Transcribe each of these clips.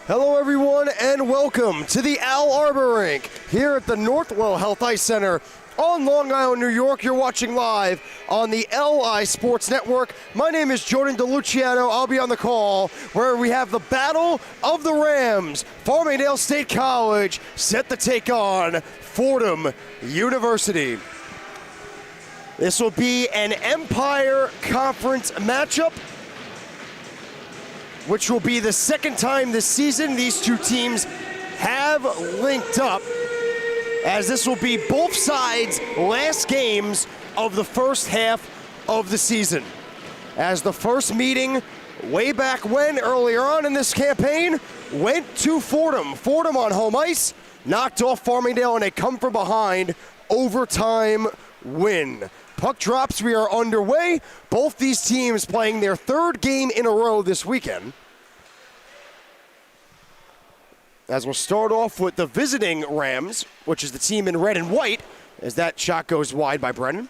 Hello everyone and welcome to the Al Arbor Rink here at the Northwell Health Ice Center on Long Island, New York. You're watching live on the LI Sports Network. My name is Jordan DeLuciano. I'll be on the call where we have the Battle of the Rams. Farmingdale State College set to take on Fordham University. This will be an Empire Conference matchup, which will be the second time this season these two teams have linked up, as this will be both sides' last games of the first half of the season. As the first meeting way back when, earlier on in this campaign, went to Fordham. Fordham on home ice, knocked off Farmingdale in a come-from-behind overtime win. Puck drops, we are underway. Both these teams playing their third game in a row this weekend. As we'll start off with the visiting Rams, which is the team in red and white, as that shot goes wide by Brennan.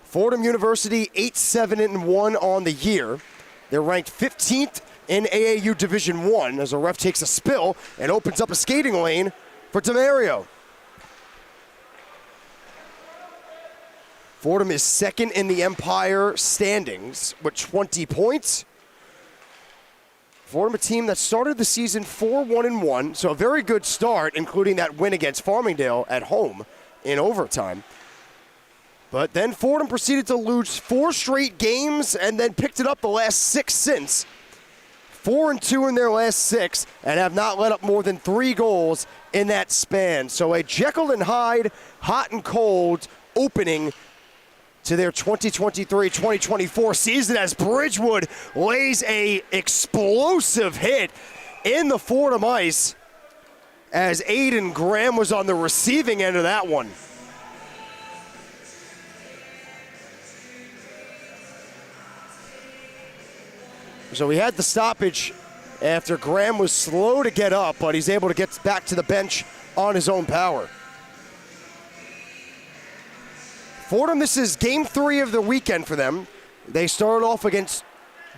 Fordham University 8-7-1 on the year. They're ranked 15th in AAU Division I as a ref takes a spill and opens up a skating lane for DeMario. Fordham is second in the Empire standings with 20 points. Fordham, a team that started the season 4-1-1, so a very good start, including that win against Farmingdale at home in overtime. But then Fordham proceeded to lose 4 straight games and then picked it up the last 6 since. 4-2 in their last 6 and have not let up more than 3 goals in that span. So a Jekyll and Hyde, hot and cold opening to their 2023-2024 season as Bridgewood lays a explosive hit in the Fordham ice as Aiden Graham was on the receiving end of that one. So we had the stoppage after Graham was slow to get up, but he's able to get back to the bench on his own power. Fordham, this is game 3 of the weekend for them. They started off against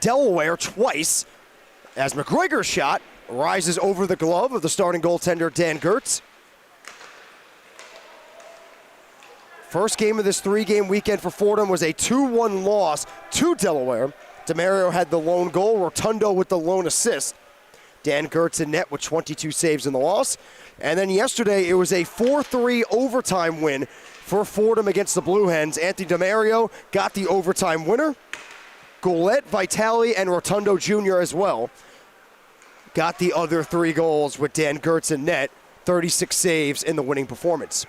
Delaware twice as McGregor's shot rises over the glove of the starting goaltender Dan Gertz. First game of this 3-game weekend for Fordham was a 2-1 loss to Delaware. DeMario had the lone goal, Rotundo with the lone assist. Dan Gertz in net with 22 saves in the loss. And then yesterday it was a 4-3 overtime win for Fordham against the Blue Hens. Anthony DeMario got the overtime winner. Goulet, Vitale, and Rotundo Jr. as well got the other 3 goals with Dan Gertz in net. 36 saves in the winning performance.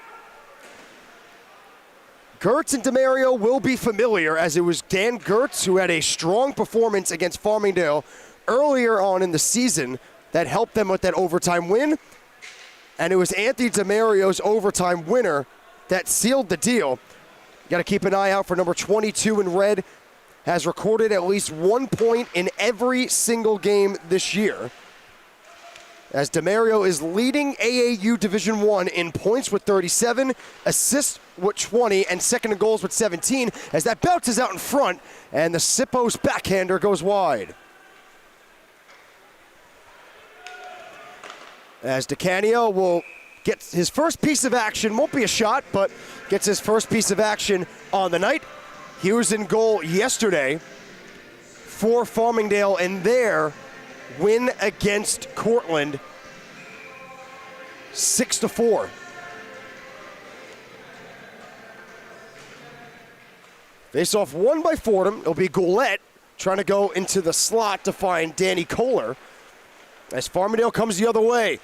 Gertz and DeMario will be familiar, as it was Dan Gertz who had a strong performance against Farmingdale earlier on in the season that helped them with that overtime win. And it was Anthony DeMario's overtime winner that sealed the deal. You got to keep an eye out for number 22 in red. Has recorded at least 1 point in every single game this year, as DeMario is leading AAU Division I in points with 37, assists with 20, and second in goals with 17, as that bounces out in front, and the Sippos backhander goes wide. As DeCanio will get his first piece of action, won't be a shot, but gets his first piece of action on the night. He was in goal yesterday for Farmingdale in their win against Cortland, 6-4. Face-off won by Fordham. It'll be Goulet trying to go into the slot to find Danny Kohler as Farmingdale comes the other way.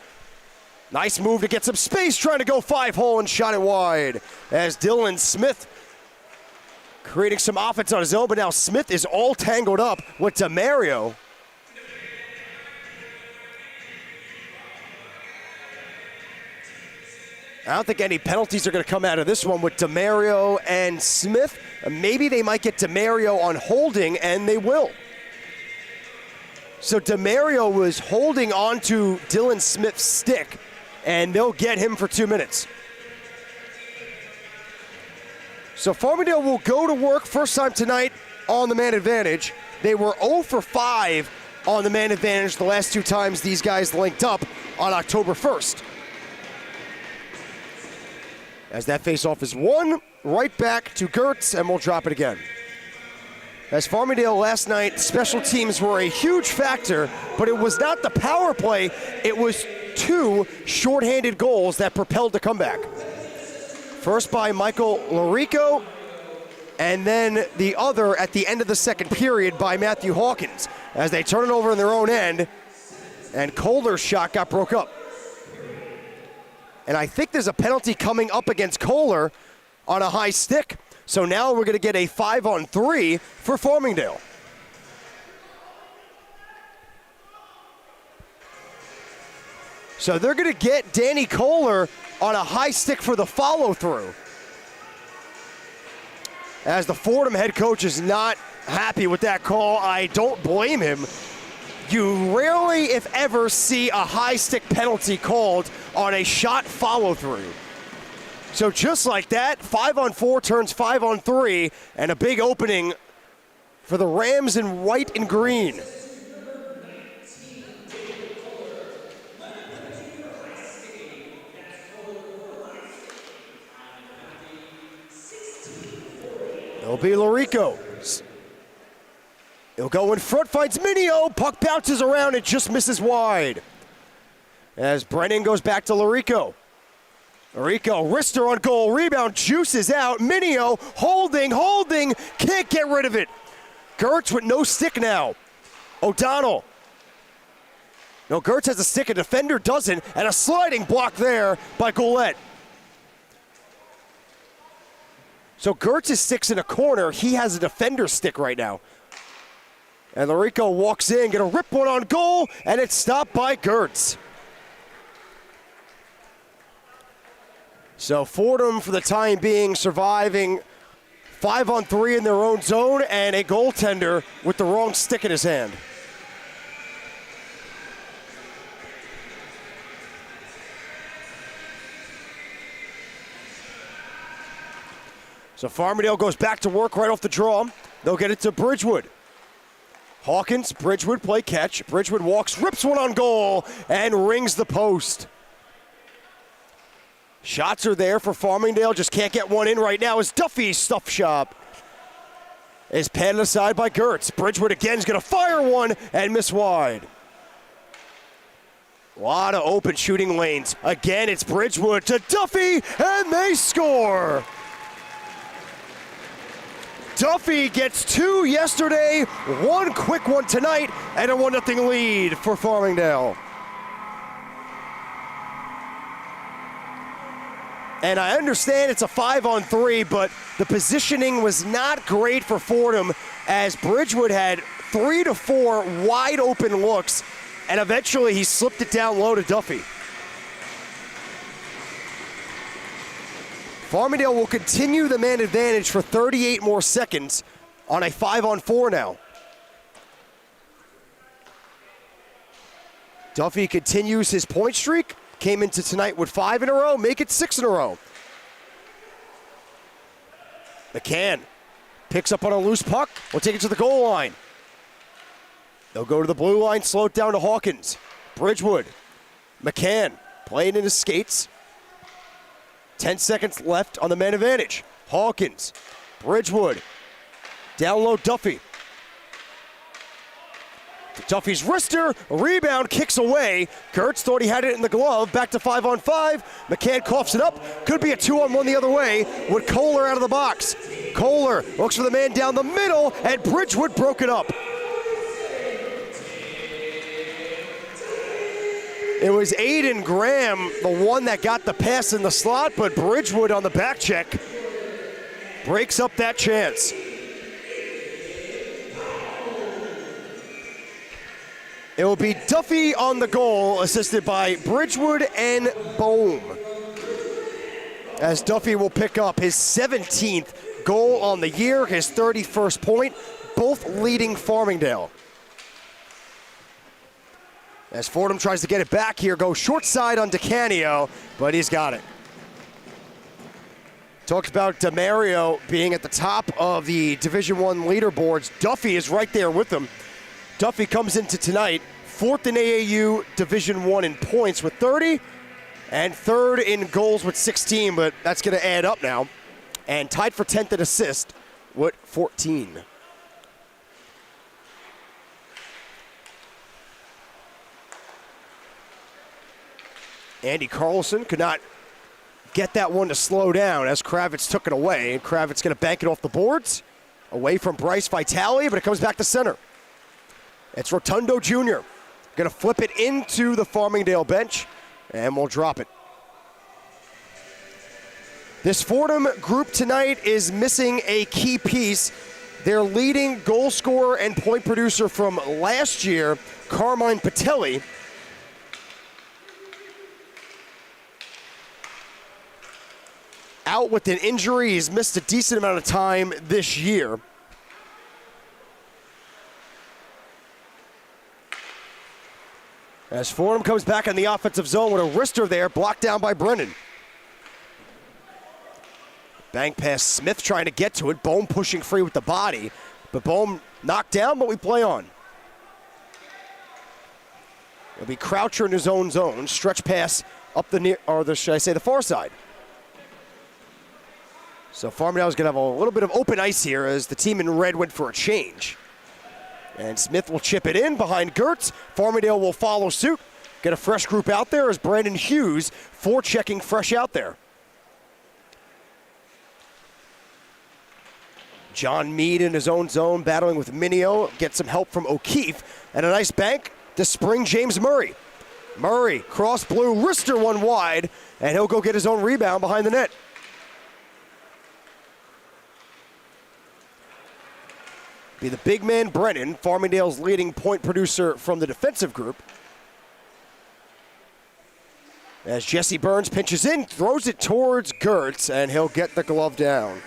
Nice move to get some space, trying to go 5-hole and shot it wide as Dylan Smith creating some offense on his own, but now Smith is all tangled up with DeMario. I don't think any penalties are going to come out of this one with DeMario and Smith. Maybe they might get DeMario on holding, and they will. So DeMario was holding onto Dylan Smith's stick, and they'll get him for 2 minutes. So Farmingdale will go to work first time tonight on the man advantage. They were 0 for 5 on the man advantage the last 2 times these guys linked up on October 1st. As that faceoff is won, right back to Gertz, and we'll drop it again. As Farmingdale last night, special teams were a huge factor, but it was not the power play, it was 2 shorthanded goals that propelled the comeback. First by Michael Larico, and then the other at the end of the second period by Matthew Hawkins, as they turn it over in their own end, and Kohler's shot got broke up. And I think there's a penalty coming up against Kohler on a high stick. So now we're going to get a 5-on-3 for Farmingdale. So they're going to get Danny Kohler on a high stick for the follow-through. As the Fordham head coach is not happy with that call, I don't blame him. You rarely, if ever, see a high stick penalty called on a shot follow-through. So just like that, 5-on-4 turns 5-on-3, and a big opening for the Rams in white and green. It'll be Larico. He'll go in front, finds Minio. Puck bounces around and just misses wide. As Brennan goes back to Larico. Larico, wrister on goal, rebound, juices out. Minio holding, can't get rid of it. Gertz with no stick now. O'Donnell. No, Gertz has a stick, a defender doesn't, and a sliding block there by Goulet. So Gertz's stick's in a corner. He has a defender stick right now. And Larico walks in, gonna rip one on goal, and it's stopped by Gertz. So Fordham, for the time being, surviving 5-on-3 in their own zone, and a goaltender with the wrong stick in his hand. So Farmingdale goes back to work right off the draw. They'll get it to Bridgewood. Hawkins, Bridgewood play catch. Bridgewood walks, rips one on goal, and rings the post. Shots are there for Farmingdale, just can't get one in right now as Duffy's stuff shop is padded aside by Gertz. Bridgewood again is going to fire one and miss wide. A lot of open shooting lanes. Again, it's Bridgewood to Duffy, and they score. Duffy gets 2 yesterday, 1 quick one tonight, and a 1-0 lead for Farmingdale. And I understand it's a 5-on-3, but the positioning was not great for Fordham as Bridgewood had 3 to 4 wide open looks, and eventually he slipped it down low to Duffy. Farmingdale will continue the man advantage for 38 more seconds on a 5-on-4 now. Duffy continues his point streak. Came into tonight with 5 in a row, make it 6 in a row. McCann picks up on a loose puck. We'll take it to the goal line. They'll go to the blue line, slow it down to Hawkins. Bridgewood. McCann playing in his skates. 10 seconds left on the man advantage. Hawkins, Bridgewood, down low Duffy. Duffy's wrister, rebound, kicks away. Gertz thought he had it in the glove, back to 5-on-5. McCann coughs it up, could be a 2-on-1 the other way with Kohler out of the box. Kohler looks for the man down the middle, and Bridgewood broke it up. It was Aiden Graham, the one that got the pass in the slot, but Bridgewood on the back check breaks up that chance. It will be Duffy on the goal, assisted by Bridgewood and Bohm. As Duffy will pick up his 17th goal on the year, his 31st point, both leading Farmingdale. As Fordham tries to get it back here, goes short side on DeCanio, but he's got it. Talked about DeMario being at the top of the Division I leaderboards. Duffy is right there with him. Duffy comes into tonight 4th in AAU Division I in points with 30 and 3rd in goals with 16, but that's going to add up now. And tied for 10th in assist with 14. Andy Carlson could not get that one to slow down as Kravitz took it away. And Kravitz going to bank it off the boards, away from Bryce Vitale, but it comes back to center. It's Rotundo Jr. Going to flip it into the Farmingdale bench, and we'll drop it. This Fordham group tonight is missing a key piece. Their leading goal scorer and point producer from last year, Carmine Patelli, out with an injury. He's missed a decent amount of time this year. As Fordham comes back in the offensive zone with a wrister there, blocked down by Brennan. Bang pass, Smith trying to get to it. Bohm pushing free with the body, but Bohm knocked down, but we play on. It'll be Croucher in his own zone. Stretch pass up the near, or the, should I say, the far side. So Farmingdale is going to have a little bit of open ice here as the team in red went for a change. And Smith will chip it in behind Gertz. Farmingdale will follow suit. Get a fresh group out there as Brandon Hughes forechecking fresh out there. John Mead in his own zone battling with Minio. Gets some help from O'Keefe. And a nice bank to spring James Murray. Murray, cross blue, wrister one wide, and he'll go get his own rebound behind the net. Be the big man Brennan, Farmingdale's leading point producer from the defensive group. As Jesse Burns pinches in, throws it towards Gertz, and he'll get the glove down.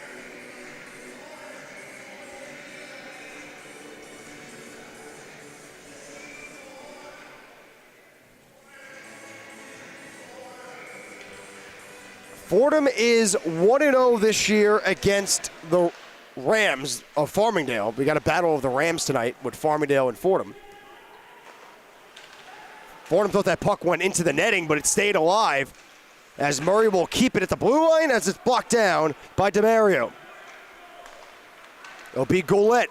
Fordham is 1-0 this year against the Rams of Farmingdale. We got a battle of the Rams tonight with Farmingdale and Fordham. Fordham thought that puck went into the netting, but it stayed alive as Murray will keep it at the blue line as it's blocked down by DeMario. It'll be Goulet.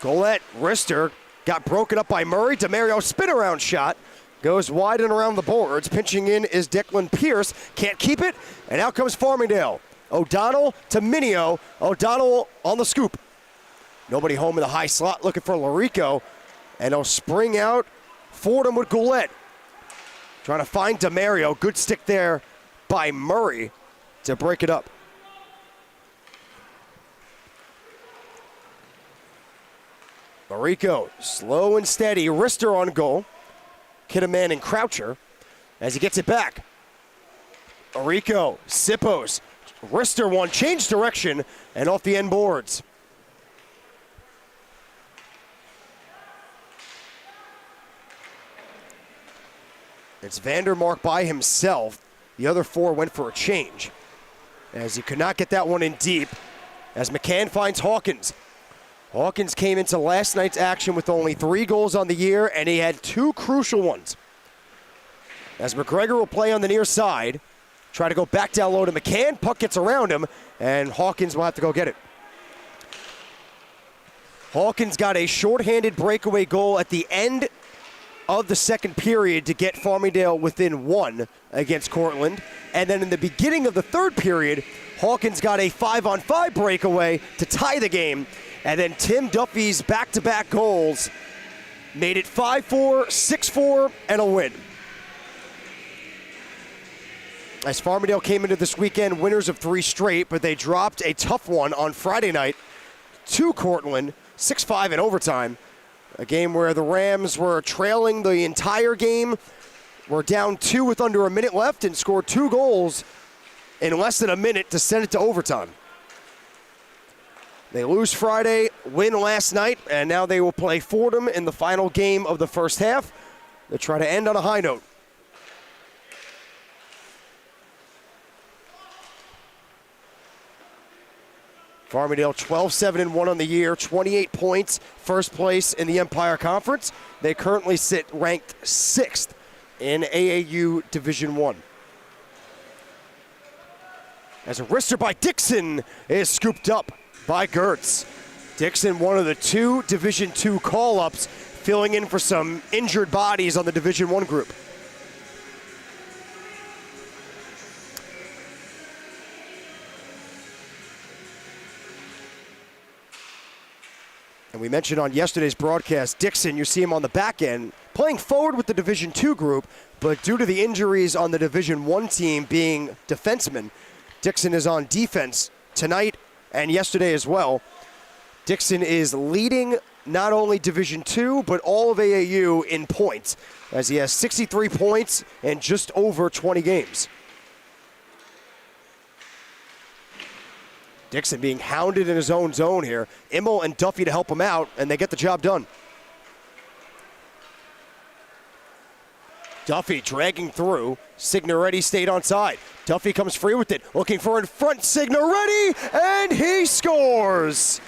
Goulet, wrister, got broken up by Murray. DeMario spin around shot. Goes wide and around the boards. Pinching in is Declan Pierce. Can't keep it, and out comes Farmingdale. O'Donnell to Minio. O'Donnell on the scoop. Nobody home in the high slot looking for Larico. And he'll spring out Fordham with Goulet. Trying to find DeMario. Good stick there by Murray to break it up. Larico, slow and steady. Wrister on goal. Kidderman and Croucher as he gets it back. Larico, Sippos. Wrister one, change direction, and off the end boards. It's Vandermark by himself. The other four went for a change. As he could not get that one in deep, as McCann finds Hawkins. Hawkins came into last night's action with only 3 goals on the year, and he had 2 crucial ones. As McGregor will play on the near side, try to go back down low to McCann. Puck gets around him, and Hawkins will have to go get it. Hawkins got a shorthanded breakaway goal at the end of the second period to get Farmingdale within 1 against Cortland. And then in the beginning of the third period, Hawkins got a 5-on-5 breakaway to tie the game. And then Tim Duffy's back-to-back goals made it 5-4, 6-4, and a win. As Farmingdale came into this weekend winners of 3 straight, but they dropped a tough one on Friday night to Cortland, 6-5 in overtime. A game where the Rams were trailing the entire game, were down 2 with under a minute left, and scored 2 goals in less than a minute to send it to overtime. They lose Friday, win last night, and now they will play Fordham in the final game of the first half. They try to end on a high note. Farmingdale 12-7-1 on the year, 28 points, first place in the Empire Conference. They currently sit ranked 6th in AAU Division I. As a wrister by Dixon is scooped up by Gertz. Dixon, one of the 2 Division II call-ups, filling in for some injured bodies on the Division I group. And we mentioned on yesterday's broadcast, Dixon, you see him on the back end, playing forward with the Division II group, but due to the injuries on the Division I team being defensemen, Dixon is on defense tonight and yesterday as well. Dixon is leading not only Division II, but all of AAU in points, as he has 63 points in just over 20 games. Dixon being hounded in his own zone here. Immel and Duffy to help him out, and they get the job done. Duffy dragging through. Signoretti stayed on side. Duffy comes free with it, looking for in front Signoretti, and he scores!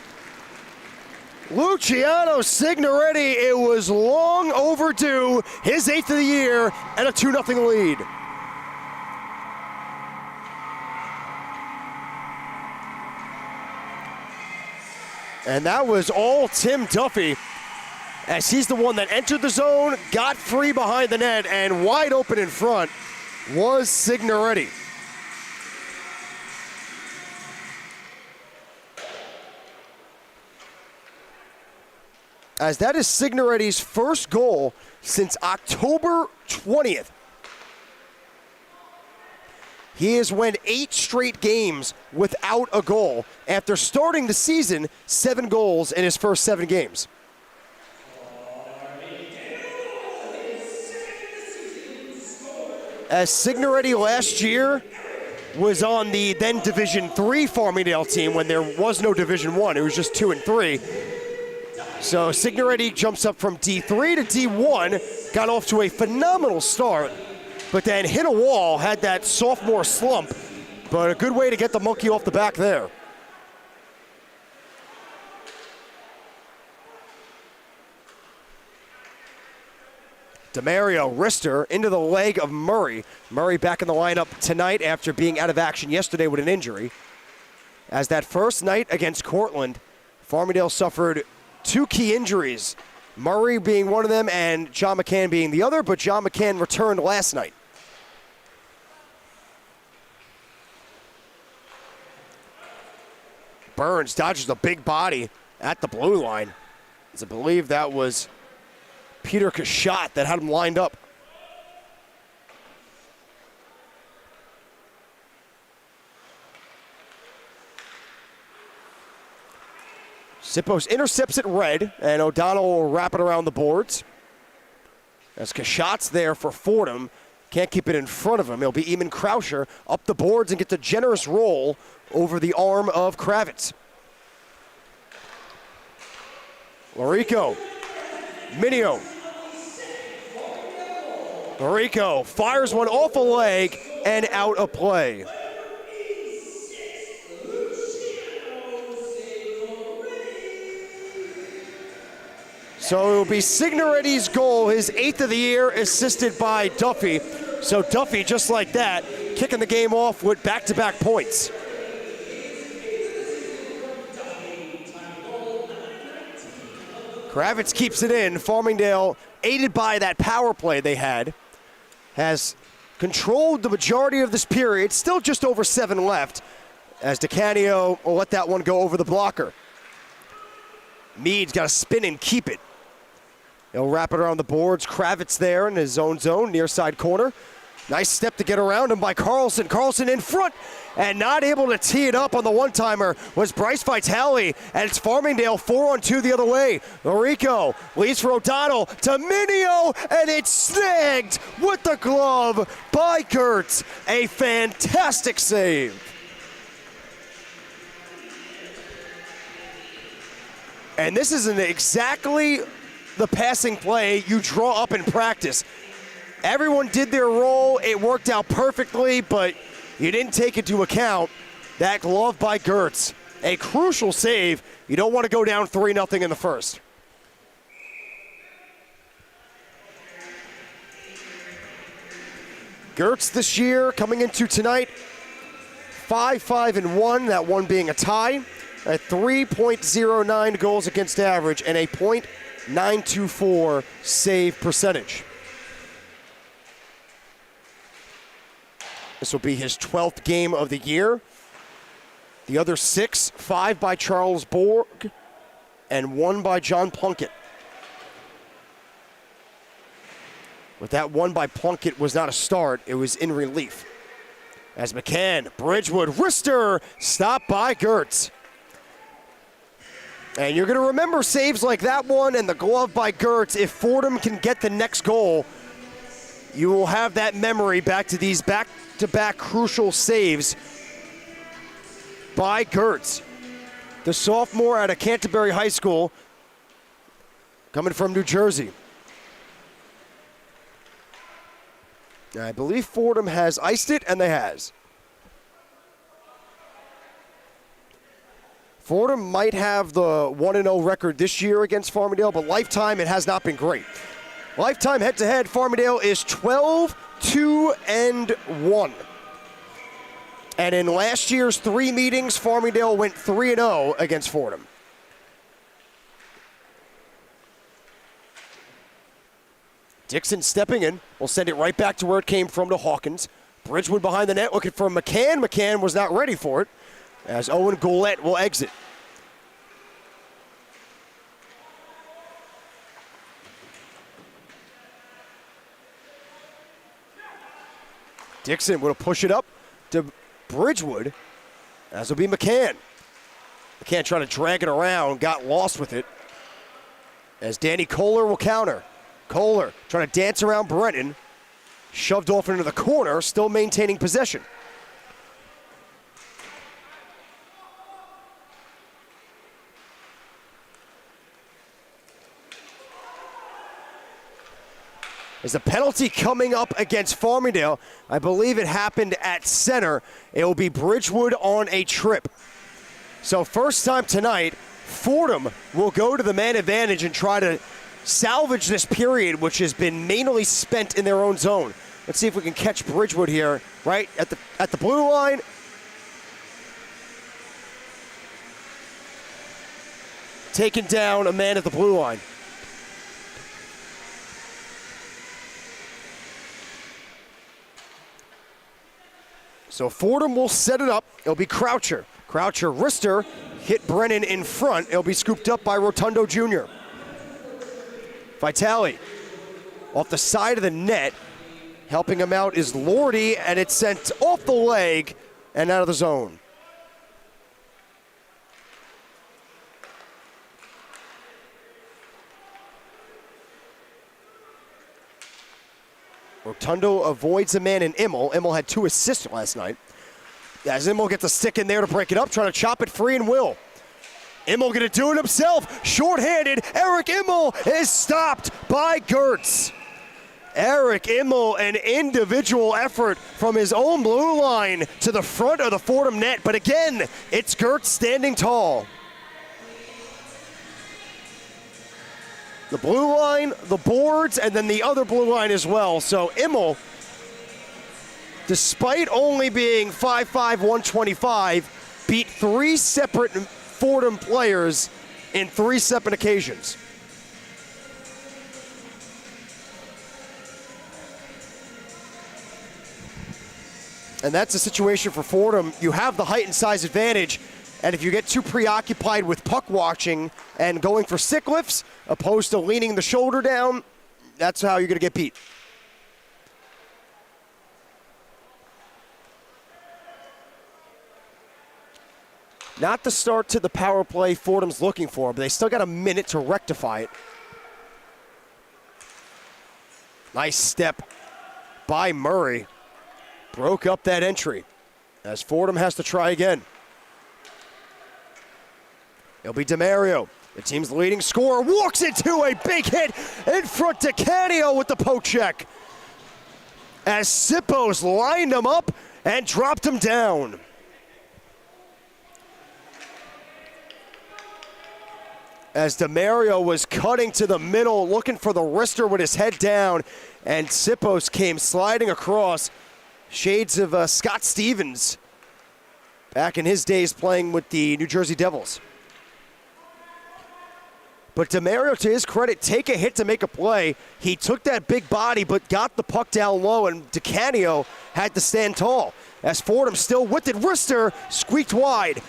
Luciano Signoretti, it was long overdue, his 8th of the year, and a 2-0 lead. And that was all Tim Duffy, as he's the one that entered the zone, got free behind the net, and wide open in front was Signoretti. As that is Signoretti's first goal since October 20th. He has won 8 straight games without a goal after starting the season 7 goals in his first 7 games. As Signoretti last year was on the then Division III Farmingdale team when there was no Division I, it was just 2 and 3. So Signoretti jumps up from D3 to D1, got off to a phenomenal start, but then hit a wall, had that sophomore slump, but a good way to get the monkey off the back there. DeMario wrister into the leg of Murray. Murray back in the lineup tonight after being out of action yesterday with an injury. As that first night against Cortland, Farmingdale suffered 2 key injuries, Murray being one of them and John McCann being the other, but John McCann returned last night. Burns dodges a big body at the blue line. As I believe that was Peter Cachat that had him lined up. Sippos intercepts it red, and O'Donnell will wrap it around the boards. As Cachat's there for Fordham, can't keep it in front of him. It'll be Eamon Krauscher up the boards and gets a generous roll over the arm of Kravitz. Larico, Minio. Larico fires one off a leg and out of play. So it will be Signoretti's goal, his 8th of the year, assisted by Duffy. So Duffy, just like that, kicking the game off with back-to-back points. Kravitz keeps it in. Farmingdale, aided by that power play they had, has controlled the majority of this period. Still just over 7 left, as DeCanio will let that one go over the blocker. Mead's got to spin and keep it. He'll wrap it around the boards. Kravitz there in his own zone, near side corner. Nice step to get around him by Carlson. Carlson in front and not able to tee it up on the one-timer was Bryce Vitale, and it's Farmingdale 4-on-2 the other way. Larico leads for O'Donnell to Minio, and it's snagged with the glove by Gertz. A fantastic save. And this isn't exactly the passing play you draw up in practice. Everyone did their role. It worked out perfectly, but you didn't take into account that glove by Gertz. a crucial save. You don't want to go down 3-0 in the first. Gertz this year coming into tonight, 5-5-1, that one being a tie, at 3.09 goals against average and a .924 save percentage. This will be his 12th game of the year. The other 6, 5 by Charles Borg and 1 by John Plunkett. But that one by Plunkett was not a start, it was in relief. As McCann, Bridgewood, wrister, stopped by Gertz. And you're going to remember saves like that one and the glove by Gertz. If Fordham can get the next goal, you will have that memory back to these back-to-back crucial saves by Gertz. The sophomore out of Canterbury High School, coming from New Jersey. I believe Fordham has iced it, and they has. Fordham might have the 1-0 record this year against Farmingdale, but lifetime it has not been great. Lifetime head-to-head, Farmingdale is 12-2-1. And in last year's 3 meetings, Farmingdale went 3-0 against Fordham. Dixon stepping in. Will send it right back to where it came from to Hawkins. Bridgewood behind the net looking for McCann. McCann was not ready for it as Owen Goulet will exit. Dixon will push it up to Bridgewood, as will be McCann. McCann trying to drag it around, got lost with it, as Danny Kohler will counter. Kohler trying to dance around Brennan, shoved off into the corner, still maintaining possession. There's a penalty coming up against Farmingdale. I believe it happened at center. It will be Bridgewood on a trip. So first time tonight, Fordham will go to the man advantage and try to salvage this period, which has been mainly spent in their own zone. Let's see if we can catch Bridgewood here, right at the blue line. Taking down a man at the blue line. So Fordham will set it up. It'll be Croucher. Croucher, wrister, hit Brennan in front. It'll be scooped up by Rotundo Jr. Vitale off the side of the net. Helping him out is Lordy, and it's sent off the leg and out of the zone. Rotundo avoids a man in Immel. Immel had 2 assists last night. As Immel gets a stick in there to break it up, trying to chop it free and will. Immel gonna do it himself, shorthanded. Eric Immel is stopped by Gertz. Eric Immel, an individual effort from his own blue line to the front of the Fordham net, but again, it's Gertz standing tall. The blue line, the boards, and then the other blue line as well. So Immel, despite only being 5'5", 125, beat 3 separate Fordham players in 3 separate occasions. And that's a situation for Fordham. You have the height and size advantage, and if you get too preoccupied with puck watching and going for stick lifts, opposed to leaning the shoulder down, that's how you're going to get beat. Not the start to the power play Fordham's looking for, but they still got a minute to rectify it. Nice step by Murray. Broke up that entry as Fordham has to try again. It'll be DeMario, the team's leading scorer, walks into a big hit in front to Canio with the poke check. As Sippos lined him up and dropped him down. as DeMario was cutting to the middle, looking for the wrister with his head down, and Sipos came sliding across. Shades of Scott Stevens back in his days playing with the New Jersey Devils. But DeMario, to his credit, take a hit to make a play. He took that big body but got the puck down low, and DeCanio had to stand tall. As Fordham still with it, wrister squeaked wide.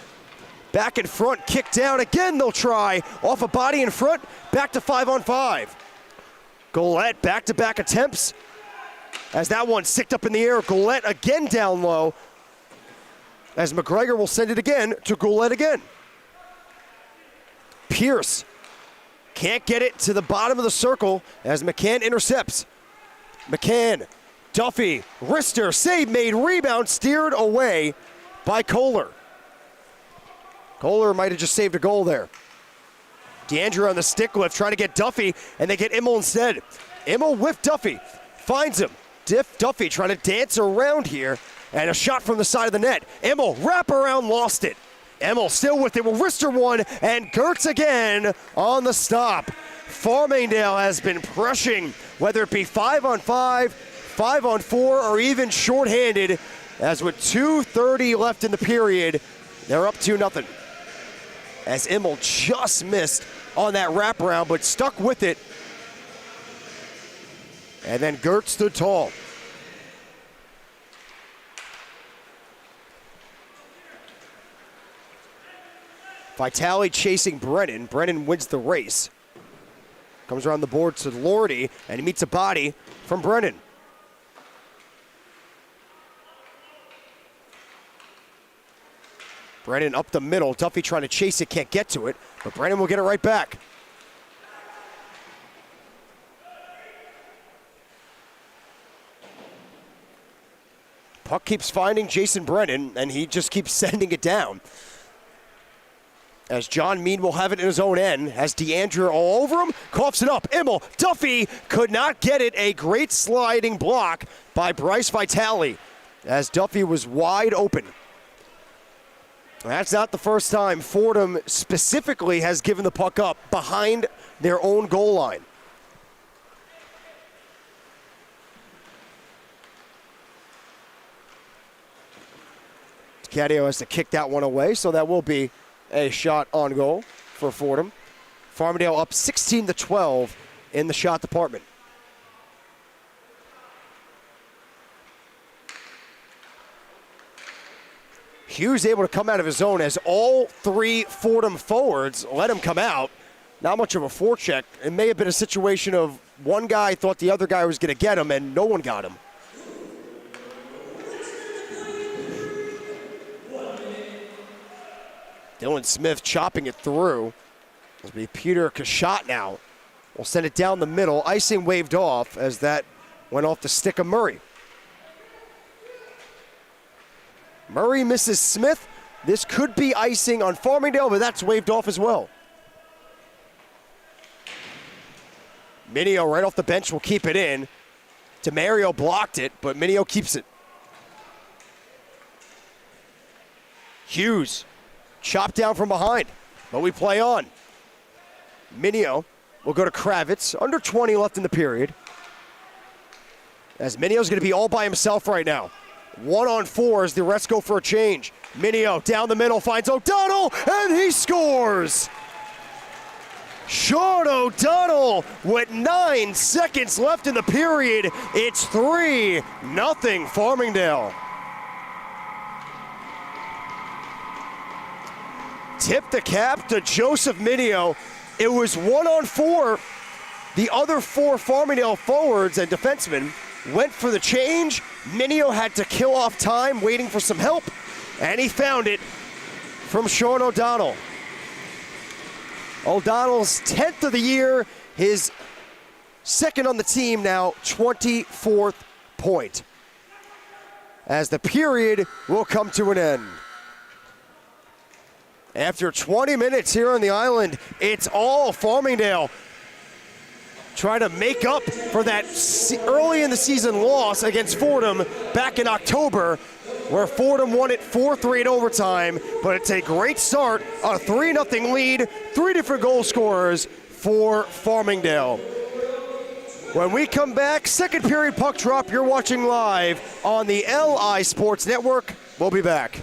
Back in front, kick down again, they'll try. Off a body in front, back to 5-on-5. Golette, back-to-back attempts. As that one sicked up in the air, Golette again down low. As McGregor will send it again to Golette again. Pierce can't get it to the bottom of the circle as McCann intercepts. McCann, Duffy, wrister, save made, rebound, steered away by Kohler. Kohler might have just saved a goal there. DeAndre on the stick lift trying to get Duffy, and they get Immel instead. Immel with Duffy, finds him. Duffy trying to dance around here, and a shot from the side of the net. Immel, wrap around, lost it. Immel still with it, will wrister one, and Gertz again on the stop. Farmingdale has been pressing, whether it be 5-on-5, 5-on-4, or even shorthanded, as with 2:30 left in the period, they're up 2-0. As Immel just missed on that wraparound, but stuck with it. And then Gertz stood tall. Vitale chasing Brennan. Brennan wins the race. Comes around the board to Lordy, and he meets a body from Brennan. Brennan up the middle. Duffy trying to chase it, can't get to it, but Brennan will get it right back. Puck keeps finding Jason Brennan, and he just keeps sending it down. As John Mead will have it in his own end, has DeAndre all over him, coughs it up. Immel, Duffy could not get it. A great sliding block by Bryce Vitale, as Duffy was wide open. That's not the first time Fordham specifically has given the puck up behind their own goal line. Cadeo has to kick that one away, so that will be a shot on goal for Fordham. Farmingdale up 16-12 in the shot department. Hughes able to come out of his zone as all three Fordham forwards let him come out. Not much of a forecheck. It may have been a situation of one guy thought the other guy was going to get him, and no one got him. Dylan Smith chopping it through. It'll be Peter Kashot now. Will send it down the middle. Icing waved off as that went off the stick of Murray. Murray misses Smith. This could be icing on Farmingdale, but that's waved off as well. Minio right off the bench will keep it in. DeMario blocked it, but Minio keeps it. Hughes chopped down from behind, but we play on. Minio will go to Kravitz. Under 20 left in the period. As Minio's going to be all by himself right now. 1-on-4 as the rest go for a change. Minio down the middle finds O'Donnell, and he scores! Sean O'Donnell with 9 seconds left in the period. It's 3-0 Farmingdale. Tip the cap to Joseph Minio. It was 1-on-4. The other 4 Farmingdale forwards and defensemen went for the change. Minio had to kill off time waiting for some help, and he found it from Sean O'Donnell. O'Donnell's 10th of the year, his second on the team now, 24th point. As the period will come to an end. After 20 minutes here on the island, it's all Farmingdale trying to make up for that early in the season loss against Fordham back in October. where Fordham won it 4-3 in overtime, but it's a great start on a 3-0 lead, 3 different goal scorers for Farmingdale. When we come back, second period puck drop, you're watching live on the LI Sports Network. We'll be back.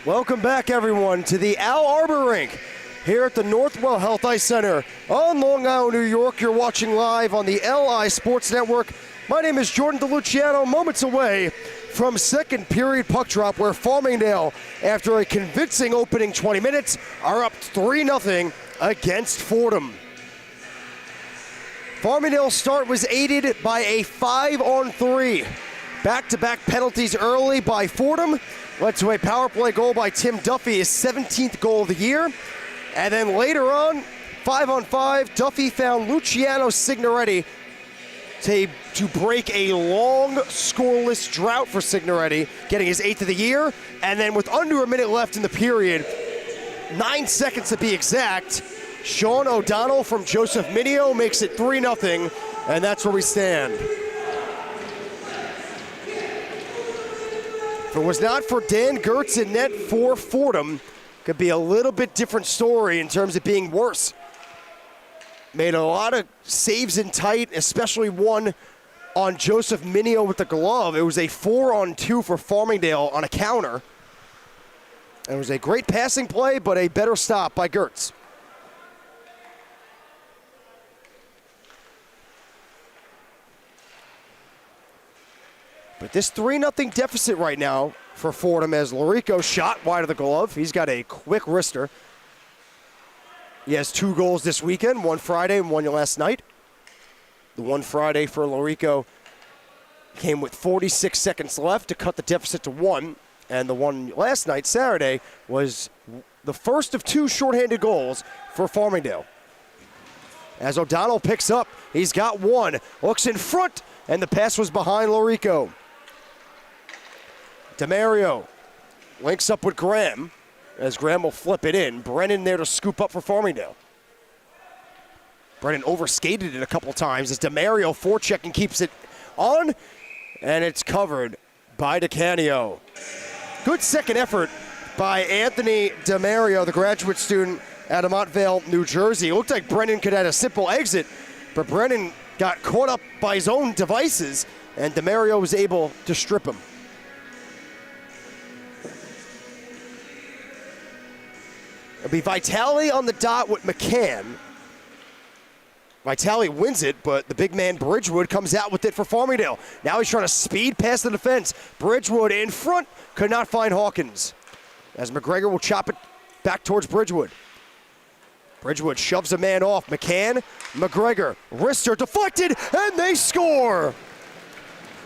Welcome back, everyone, to the Al Arbor Rink here at the Northwell Health Ice Center on Long Island, New York. You're watching live on the LI Sports Network. My name is Jordan DeLuciano, moments away from second period puck drop where Farmingdale, after a convincing opening 20 minutes, are up 3-0 against Fordham. Farmingdale's start was aided by a 5-on-3. Back-to-back penalties early by Fordham led to a power play goal by Tim Duffy, his 17th goal of the year. And then later on, 5-on-5, Duffy found Luciano Signoretti to break a long scoreless drought for Signoretti, getting his 8th of the year. And then with under a minute left in the period, 9 seconds to be exact, Sean O'Donnell from Joseph Minio makes it 3-0, and that's where we stand. If it was not for Dan Gertz in net for Fordham, could be a little bit different story in terms of being worse. Made a lot of saves in tight, especially one on Joseph Minio with the glove. It was a 4-on-2 for Farmingdale on a counter. It was a great passing play, but a better stop by Gertz. But this 3-0 deficit right now for Fordham as Lorico shot wide of the glove. He's got a quick wrister. He has 2 goals this weekend, one Friday and one last night. The one Friday for Lorico came with 46 seconds left to cut the deficit to 1. And the one last night, Saturday, was the first of 2 shorthanded goals for Farmingdale. As O'Donnell picks up, he's got one, looks in front, and the pass was behind Lorico. DeMario links up with Graham, as Graham will flip it in. Brennan there to scoop up for Farmingdale. Brennan overskated it a couple times as DeMario forechecking keeps it on, and it's covered by DeCanio. Good second effort by Anthony DeMario, the graduate student out of Montvale, New Jersey. It looked like Brennan could have a simple exit, but Brennan got caught up by his own devices, and DeMario was able to strip him. It'll be Vitale on the dot with McCann. Vitale wins it, but the big man Bridgewood comes out with it for Farmingdale. Now he's trying to speed past the defense. Bridgewood in front, could not find Hawkins. As McGregor will chop it back towards Bridgewood. Bridgewood shoves a man off. McCann, McGregor, wrister deflected, and they score!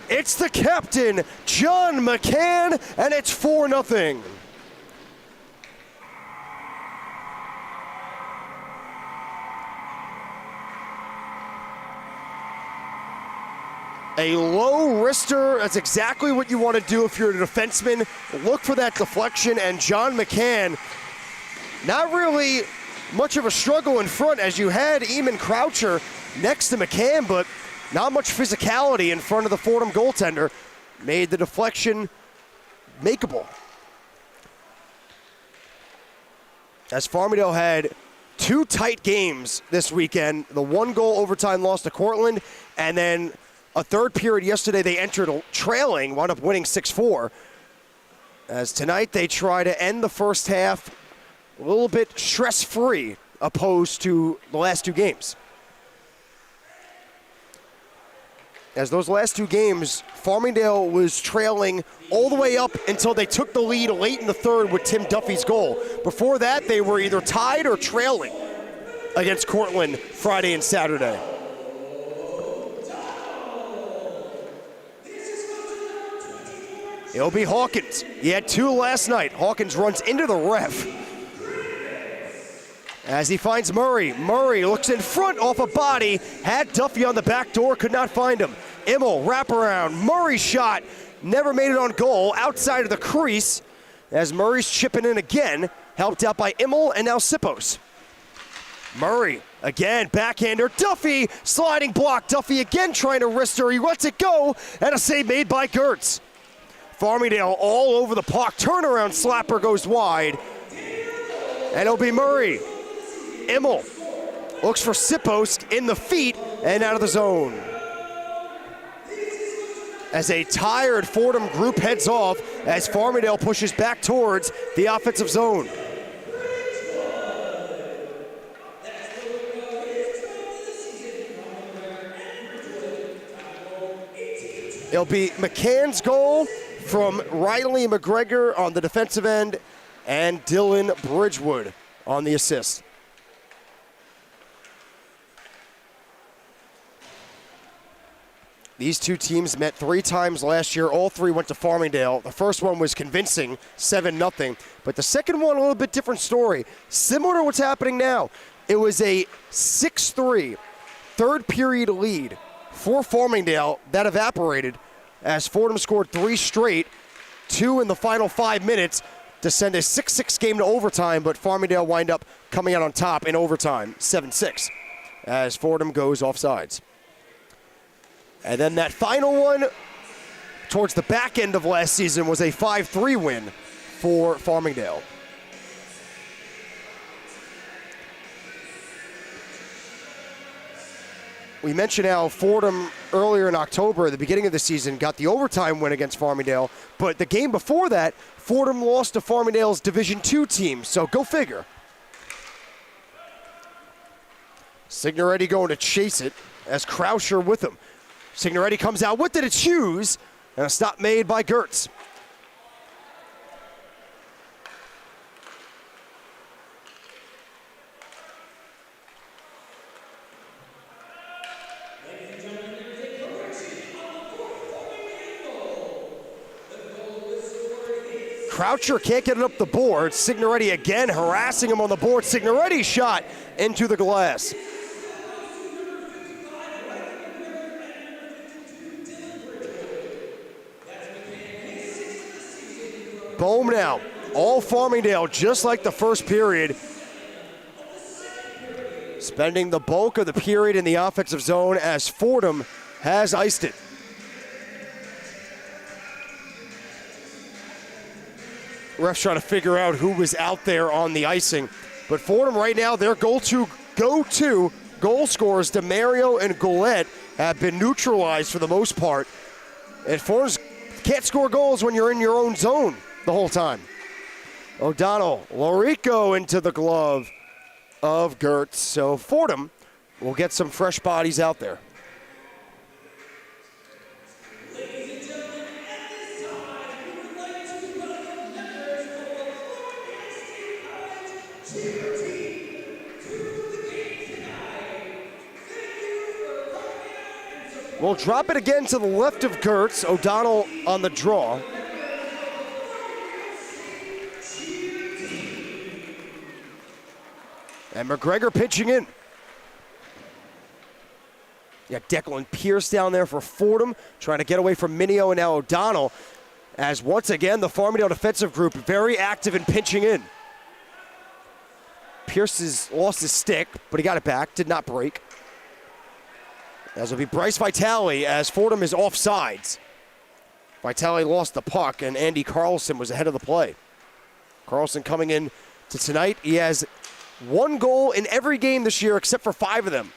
It's the captain, John McCann, and it's 4-0. A low wrister, that's exactly what you want to do if you're a defenseman. Look for that deflection, and John McCann, not really much of a struggle in front as you had Eamon Croucher next to McCann, but not much physicality in front of the Fordham goaltender. Made the deflection makeable. As Farmingdale had 2 tight games this weekend, the 1-goal overtime loss to Cortland, and then a third period yesterday they entered trailing, wound up winning 6-4. As tonight they try to end the first half a little bit stress-free opposed to the last 2 games. As those last 2 games, Farmingdale was trailing all the way up until they took the lead late in the third with Tim Duffy's goal. Before that, they were either tied or trailing against Cortland Friday and Saturday. It'll be Hawkins. He had 2 last night. Hawkins runs into the ref as he finds Murray. Murray looks in front off a body, had Duffy on the back door, could not find him. Immel, wraparound, Murray shot, never made it on goal, outside of the crease, as Murray's chipping in again, helped out by Immel and now Sipos. Murray, again, backhander, Duffy, sliding block, Duffy again trying to wrister, he lets it go, and a save made by Gertz. Farmingdale all over the puck, turnaround slapper goes wide, and it'll be Murray. Immel looks for Sipos in the feet and out of the zone. as a tired Fordham group heads off as Farmingdale pushes back towards the offensive zone. It'll be McCann's goal from Riley McGregor on the defensive end and Dylan Bridgewood on the assist. These two teams met 3 times last year. All 3 went to Farmingdale. The first one was convincing, 7-0. But the second one, a little bit different story. Similar to what's happening now. It was a 6-3 third period lead for Farmingdale that evaporated as Fordham scored 3 straight, 2 in the final 5 minutes to send a 6-6 game to overtime, but Farmingdale wind up coming out on top in overtime, 7-6, as Fordham goes offsides. And then that final one towards the back end of last season was a 5-3 win for Farmingdale. We mentioned how Fordham earlier in October, at the beginning of the season, got the overtime win against Farmingdale, but the game before that, Fordham lost to Farmingdale's Division II team, so go figure. Signoretti going to chase it as Krauscher with him. Signoretti comes out with it, it's Hughes, and a stop made by Gertz. Croucher can't get it up the board. Signoretti again harassing him on the board. Signoretti's shot into the glass. Bohm now, all Farmingdale, just like the first period. Spending the bulk of the period in the offensive zone as Fordham has iced it. Refs trying to figure out who was out there on the icing. But Fordham right now, their go-to goal scorers, DeMario and Goulet, have been neutralized for the most part. And Fordham can't score goals when you're in your own zone the whole time. O'Donnell, Lorico into the glove of Gertz. So Fordham will get some fresh bodies out there. We'll drop it again to the left of Gertz. O'Donnell on the draw. And McGregor pitching in. Yeah, Declan Pierce down there for Fordham, trying to get away from Minio and now O'Donnell. As once again, the Farmingdale defensive group very active in pitching in. Pierce has lost his stick, but he got it back, did not break. As will be Bryce Vitale as Fordham is offsides. Vitale lost the puck, and Andy Carlson was ahead of the play. Carlson coming in to tonight. He has 1 goal in every game this year except for 5 of them.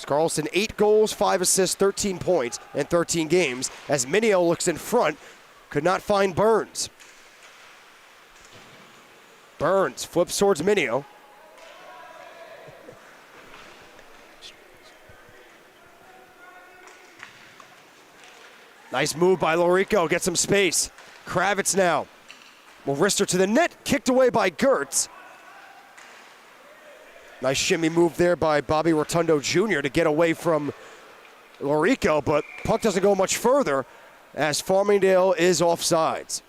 Carlson 8 goals, 5 assists, 13 points in 13 games. As Minio looks in front, could not find Burns. Burns flips towards Minio. Nice move by Lorico, gets some space. Kravitz now. Will wrister to the net, kicked away by Gertz. Nice shimmy move there by Bobby Rotundo Jr. to get away from Lorico, but puck doesn't go much further as Farmingdale is offsides.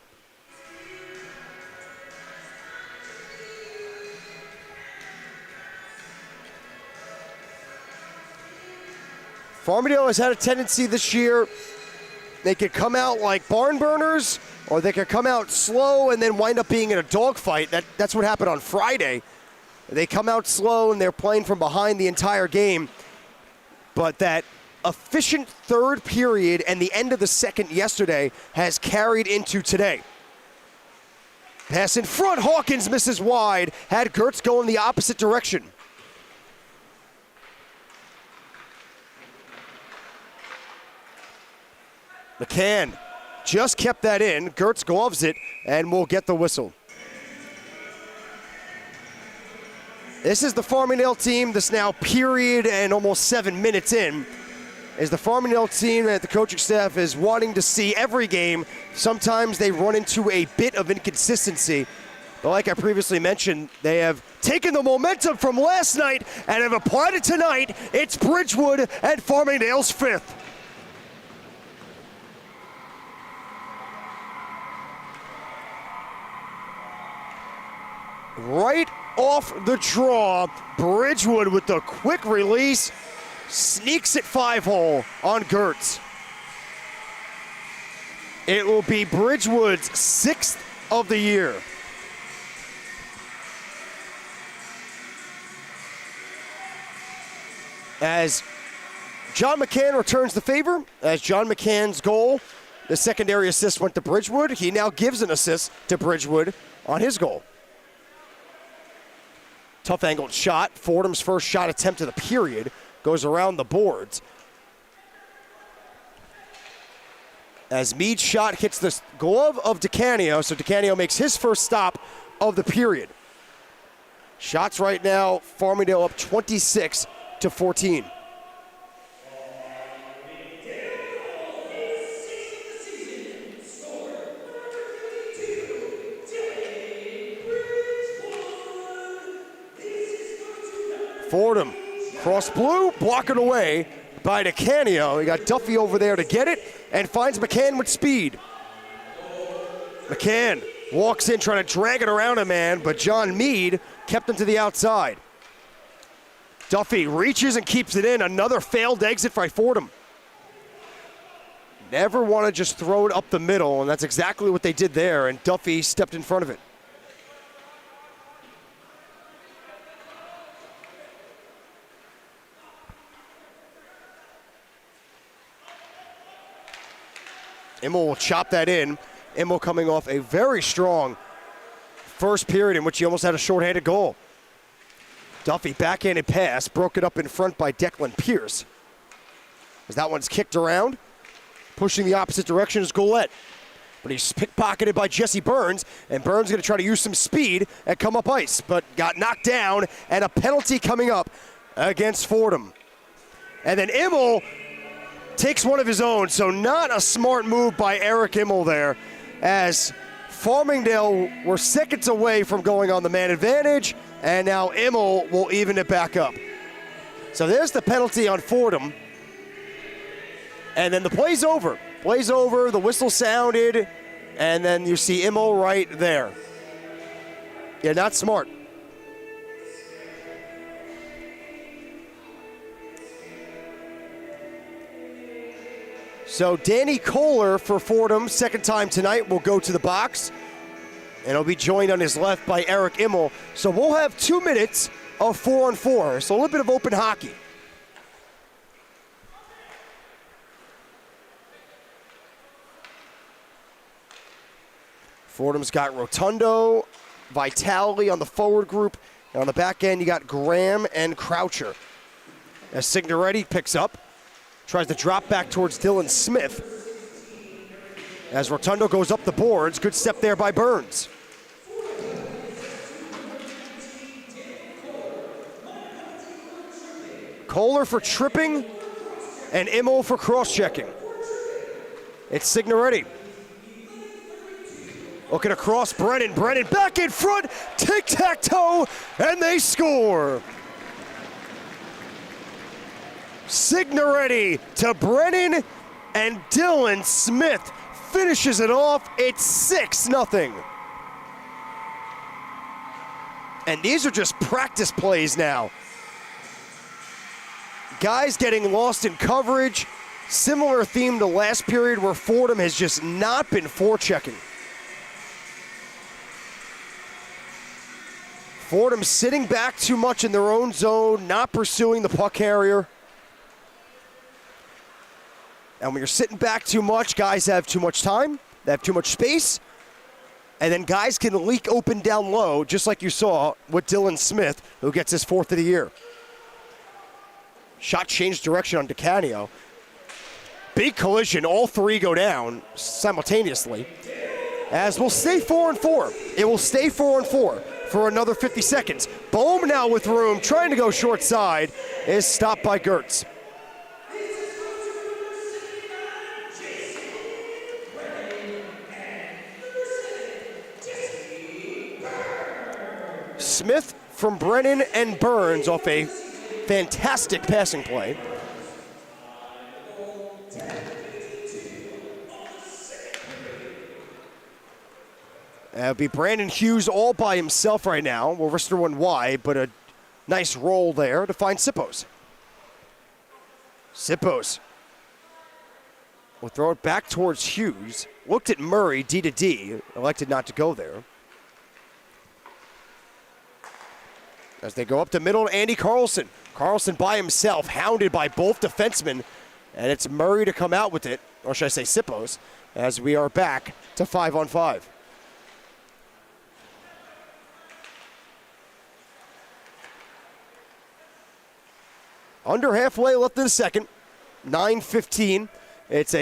Farmingdale has had a tendency this year. They could come out like barn burners, or they could come out slow and then wind up being in a dogfight. That's what happened on Friday. They come out slow and they're playing from behind the entire game. But that efficient third period and the end of the second yesterday has carried into today. Pass in front, Hawkins misses wide, had Gertz go in the opposite direction. McCann just kept that in. Gertz gloves it and will get the whistle. This is the Farmingdale team. This now period and almost 7 minutes in is the Farmingdale team that the coaching staff is wanting to see every game. Sometimes they run into a bit of inconsistency. But like I previously mentioned, they have taken the momentum from last night and have applied it tonight. It's Bridgewood at Farmingdale's 5th. Right off the draw, Bridgewood with the quick release, sneaks it 5-hole on Gertz. It will be Bridgewood's 6th of the year. As John McCann returns the favor, as John McCann's goal, the secondary assist went to Bridgewood. He now gives an assist to Bridgewood on his goal. Tough angled shot. Fordham's first shot attempt of the period goes around the boards. As Mead's shot hits the glove of DeCanio, so DeCanio makes his first stop of the period. Shots right now, Farmingdale up 26-14. Fordham, cross blue, blocked away by DeCanio. He got Duffy over there to get it and finds McCann with speed. McCann walks in trying to drag it around a man, but John Mead kept him to the outside. Duffy reaches and keeps it in. Another failed exit by Fordham. Never want to just throw it up the middle, and that's exactly what they did there, and Duffy stepped in front of it. Immel will chop that in. Immel coming off a very strong first period in which he almost had a shorthanded goal. Duffy backhanded pass, broke it up in front by Declan Pierce. As that one's kicked around, pushing the opposite direction is Goulette. But he's pickpocketed by Jesse Burns, and Burns going to try to use some speed and come up ice, but got knocked down, and a penalty coming up against Fordham. And then Immel takes one of his own, so not a smart move by Eric Immel there, as Farmingdale were seconds away from going on the man advantage, and now Immel will even it back up. So there's the penalty on Fordham, and then the play's over. Play's over, the whistle sounded, and then you see Immel right there. Yeah, not smart. So Danny Kohler for Fordham, second time tonight, will go to the box. And he'll be joined on his left by Eric Immel. So we'll have 2 minutes of 4-on-4. So a little bit of open hockey. Fordham's got Rotundo, Vitale on the forward group. And on the back end, you got Graham and Croucher. As Signoretti picks up. Tries to drop back towards Dylan Smith. As Rotundo goes up the boards, good step there by Burns. Kohler for tripping, and Immel for cross-checking. It's Signoretti. Looking across Brennan. Brennan back in front, tic-tac-toe, and they score. Signoretti to Brennan, and Dylan Smith finishes it off. It's 6-0. And these are just practice plays now. Guys getting lost in coverage. Similar theme to last period where Fordham has just not been forechecking. Fordham sitting back too much in their own zone, not pursuing the puck carrier. And when you're sitting back too much, guys have too much time, they have too much space, and then guys can leak open down low, just like you saw with Dylan Smith, who gets his 4th of the year. Shot changed direction on DeCanio. big collision. All three go down simultaneously. As we'll stay 4-4. It will stay 4-4 for another 50 seconds. Bohm now with room, trying to go short side, is stopped by Gertz. Smith from Brennan and Burns off a fantastic passing play. It'll be Brandon Hughes all by himself right now. Well, Rister went wide, but a nice roll there to find Sippos. Sippos will throw it back towards Hughes. Looked at Murray, D to D, elected not to go there. As they go up the middle to Andy Carlson. Carlson by himself, hounded by both defensemen. And it's Murray to come out with it, or should I say Sippos, as we are back to 5-on-5. Under halfway left in the second, 9:15. It's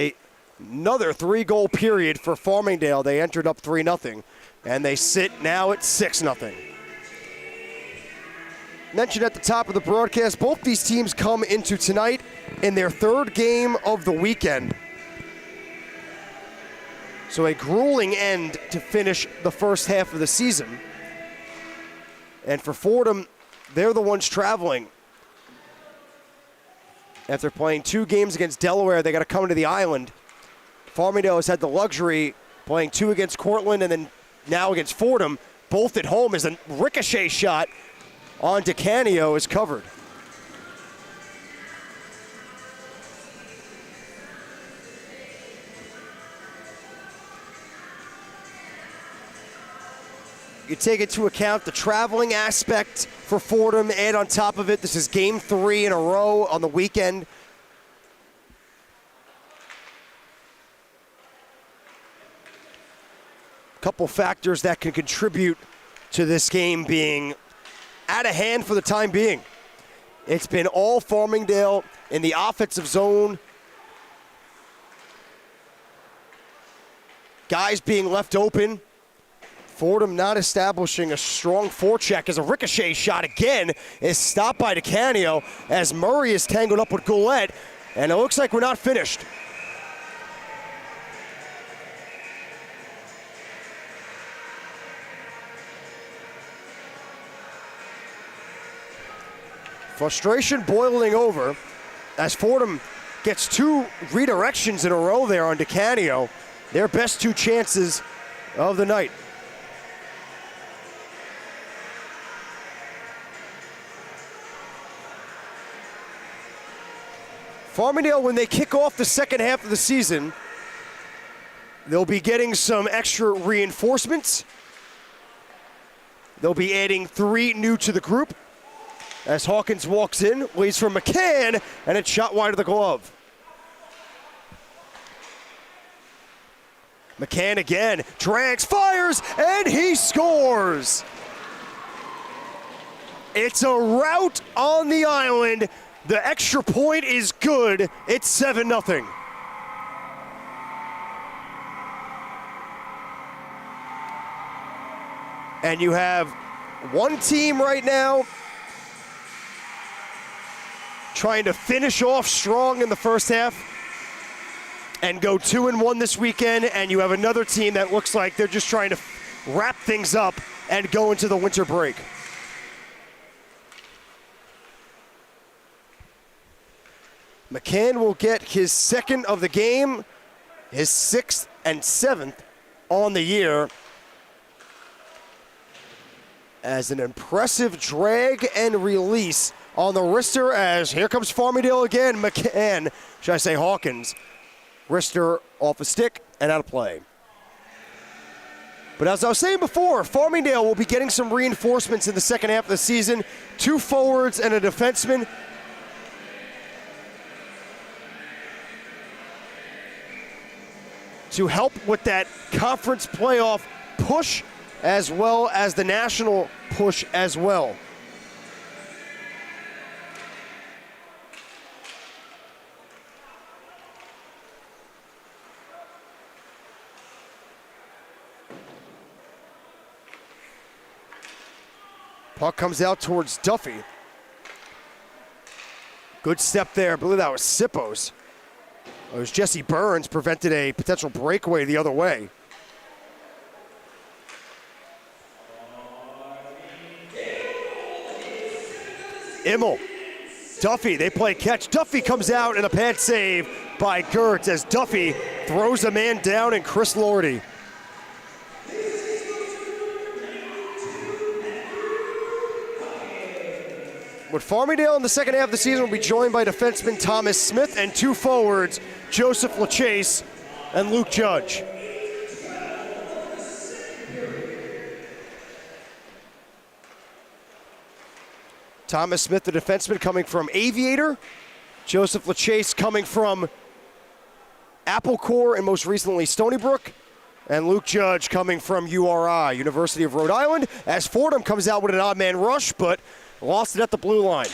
another 3-goal period for Farmingdale. They entered up 3-0, and they sit now at 6-0. Mentioned at the top of the broadcast, both these teams come into tonight in their third game of the weekend. So a grueling end to finish the first half of the season. And for Fordham, they're the ones traveling. After playing 2 games against Delaware, they got to come to the island. Farmingdale has had the luxury playing 2 against Cortland and then now against Fordham, both at home, as a ricochet shot on DeCanio is covered. You take into account the traveling aspect for Fordham, and on top of it, this is game 3 in a row on the weekend. Couple factors that can contribute to this game being out of hand for the time being. It's been all Farmingdale in the offensive zone. Guys being left open. Fordham not establishing a strong forecheck as a ricochet shot again is stopped by DeCanio as Murray is tangled up with Goulet, and it looks like we're not finished. Frustration boiling over as Fordham gets 2 redirections in a row there on DeCanio. Their best 2 chances of the night. Farmingdale, when they kick off the second half of the season, they'll be getting some extra reinforcements. They'll be adding 3 new to the group. As Hawkins walks in, leads from McCann, and it's shot wide of the glove. McCann again, drags, fires, and he scores! It's a rout on the island. The extra point is good. It's 7-0. And you have one team right now trying to finish off strong in the first half and go 2-1 this weekend, and you have another team that looks like they're just trying to wrap things up and go into the winter break. McCann will get his 2nd of the game, his 6th and 7th on the year, as an impressive drag and release on the wrister, as here comes Farmingdale again. McCann, should I say Hawkins, wrister off a stick and out of play. But as I was saying before, Farmingdale will be getting some reinforcements in the second half of the season. 2 forwards and a defenseman. To help with that conference playoff push, as well as the national push as well. Puck comes out towards Duffy. Good step there. I believe that was Sippos. It was Jesse Burns prevented a potential breakaway the other way. Immel. Duffy, they play catch. Duffy comes out and a pad save by Gertz as Duffy throws a man down and Chris Lordy. With Farmingdale in the second half of the season will be joined by defenseman Thomas Smith and two forwards, Joseph LaChase and Luke Judge. Thomas Smith, the defenseman, coming from Aviator. Joseph LaChase coming from Apple Corps and most recently Stony Brook. And Luke Judge coming from URI, University of Rhode Island, as Fordham comes out with an odd man rush, but lost it at the blue line.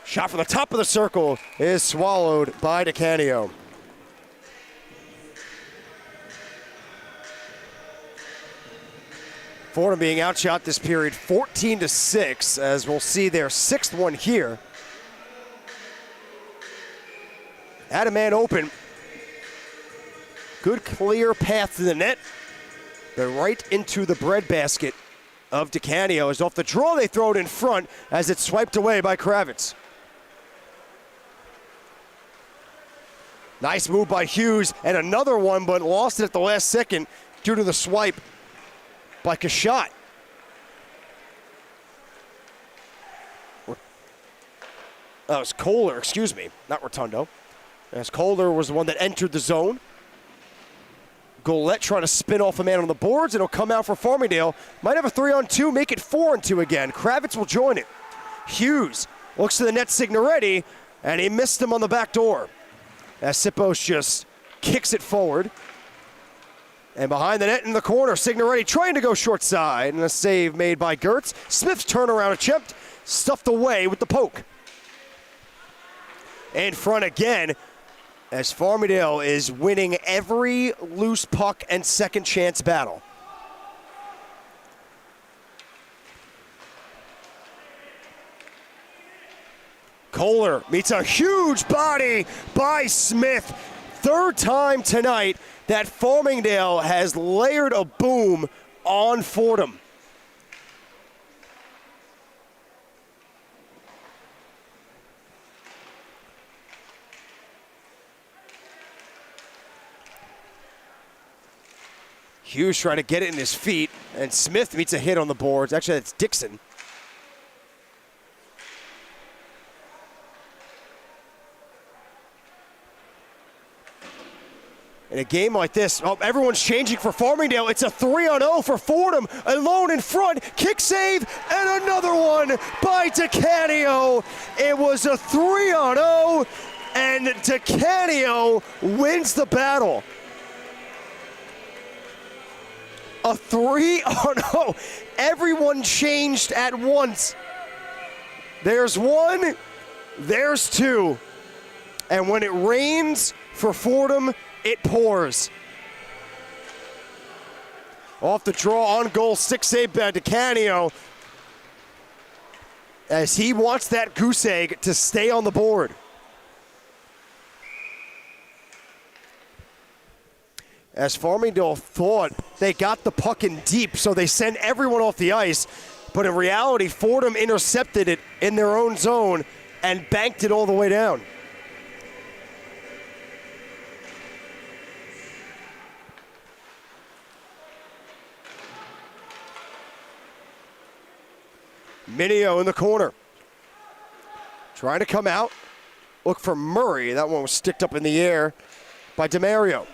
Shot from the top of the circle is swallowed by DeCanio. Fordham being outshot this period 14-6, as we'll see their sixth one here. Had a man open. Good clear path to the net. But right into the breadbasket of DeCanio. As off the draw, they throw it in front as it's swiped away by Kravitz. Nice move by Hughes, and another one, but lost it at the last second due to the swipe by Kashat. That was Kohler, excuse me, not Rotundo. As Kohler was the one that entered the zone. Golette trying to spin off a man on the boards. It'll come out for Farmingdale. Might have a 3-on-2, make it 4-on-2 again. Kravitz will join it. Hughes looks to the net, Signoretti, and he missed him on the back door. As Sippos just kicks it forward. And behind the net in the corner, Signoretti trying to go short side, and a save made by Gertz. Smith's turnaround attempt stuffed away with the poke. In front again, as Farmingdale is winning every loose puck and second chance battle. Kohler meets a huge body by Smith. Third time tonight that Farmingdale has layered a boom on Fordham. Hughes trying to get it in his feet, and Smith meets a hit on the boards. Actually, that's Dixon. In a game like this, everyone's changing for Farmingdale. It's a 3-on-0 for Fordham, alone in front. Kick save, and another one by DeCanio. It was a 3-on-0, and DeCanio wins the battle. A 3-on-0. Everyone changed at once. There's one, there's two. And when it rains for Fordham, it pours. Off the draw, on goal, 6-save by DeCanio. As he wants that goose egg to stay on the board. As Farmingdale thought they got the puck in deep, so they sent everyone off the ice. But in reality, Fordham intercepted it in their own zone and banked it all the way down. Minio in the corner. Trying to come out. Look for Murray. That one was sticked up in the air by DeMario.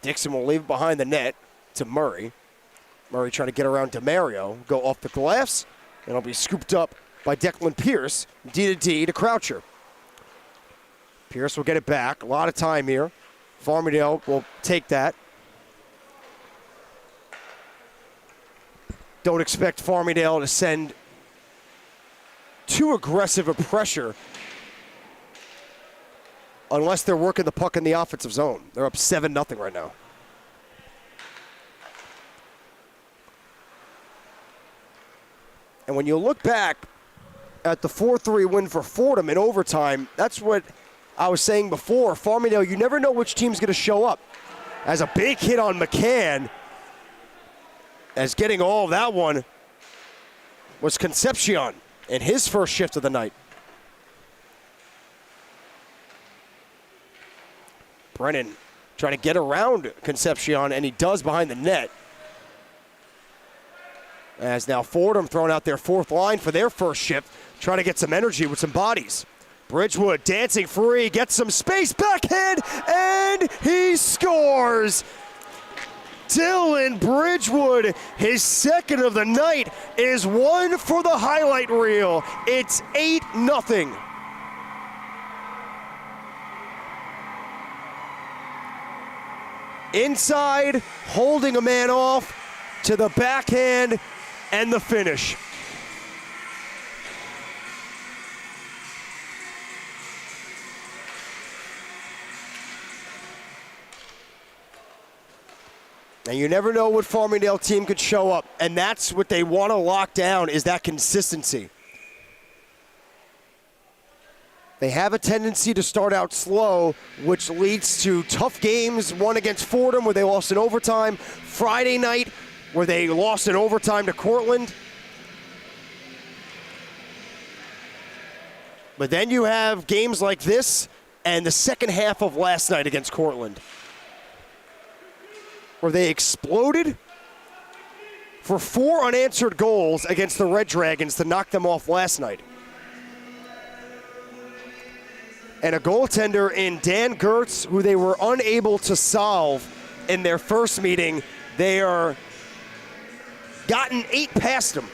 Dixon will leave it behind the net to Murray. Murray trying to get around DeMario, go off the glass, and it'll be scooped up by Declan Pierce, D to Croucher. Pierce will get it back. A lot of time here. Farmingdale will take that. Don't expect Farmingdale to send too aggressive a pressure unless they're working the puck in the offensive zone. They're up 7-0 right now. And when you look back at the 4-3 win for Fordham in overtime, that's what I was saying before. Farmingdale, you never know which team's going to show up. As a big hit on McCann, as getting all of that one was Concepcion in his first shift of the night. Brennan trying to get around Concepcion, and he does behind the net. As now Fordham throwing out their fourth line for their first shift, trying to get some energy with some bodies. Bridgewood dancing free, gets some space, backhand, and he scores! Dylan Bridgewood, his second of the night, is one for the highlight reel. It's 8-0. Inside, holding a man off to the backhand and the finish. And you never know what Farmingdale team could show up, and that's what they want to lock down, is that consistency. They have a tendency to start out slow, which leads to tough games. One against Fordham, where they lost in overtime. Friday night, where they lost in overtime to Cortland. But then you have games like this and the second half of last night against Cortland, where they exploded for 4 unanswered goals against the Red Dragons to knock them off last night. And a goaltender in Dan Gertz, who they were unable to solve in their first meeting. They are gotten 8 past him.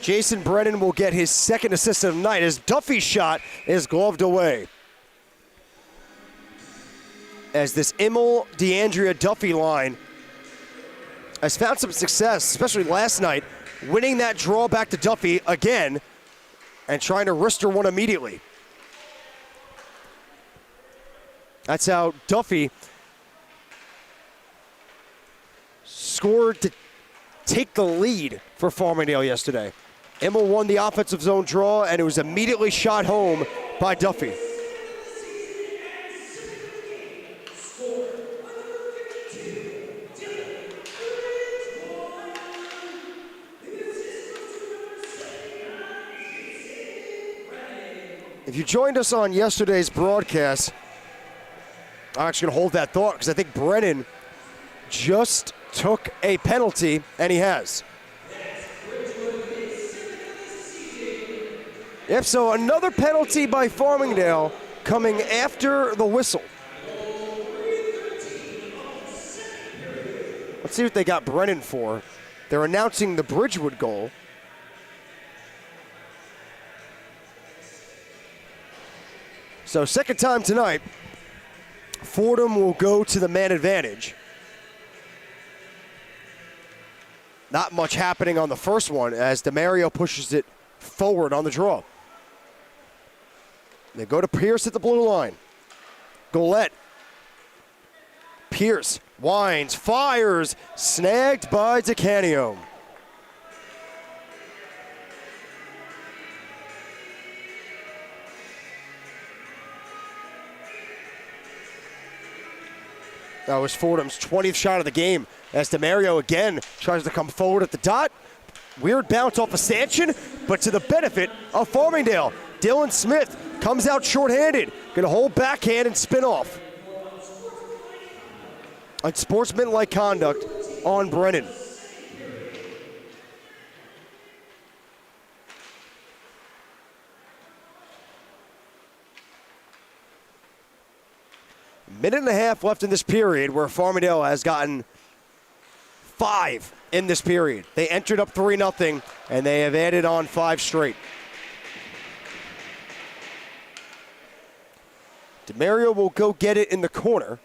Jason Brennan will get his second assist of the night as Duffy's shot is gloved away. As this Immel, DeAndrea, Duffy line has found some success, especially last night, winning that draw back to Duffy again and trying to wrister one immediately. That's how Duffy scored to take the lead for Farmingdale yesterday. Immel won the offensive zone draw, and it was immediately shot home by Duffy. If you joined us on yesterday's broadcast, I'm actually going to hold that thought because I think Brennan just took a penalty, and he has. Yep, so another penalty by Farmingdale coming after the whistle. Let's see what they got Brennan for. They're announcing the Bridgewood goal. So second time tonight, Fordham will go to the man advantage. Not much happening on the first one as DeMario pushes it forward on the draw. They go to Pierce at the blue line. Golette. Pierce winds, fires, snagged by DeCanio. That was Fordham's 20th shot of the game as DeMario again tries to come forward at the dot. Weird bounce off a stanchion, but to the benefit of Farmingdale. Dylan Smith comes out shorthanded. Gonna hold backhand and spin off. Unsportsmanlike conduct on Brennan. Minute and a half left in this period where Farmingdale has gotten 5 in this period. They entered up 3-0, and they have added on 5 straight. DeMario will go get it in the corner.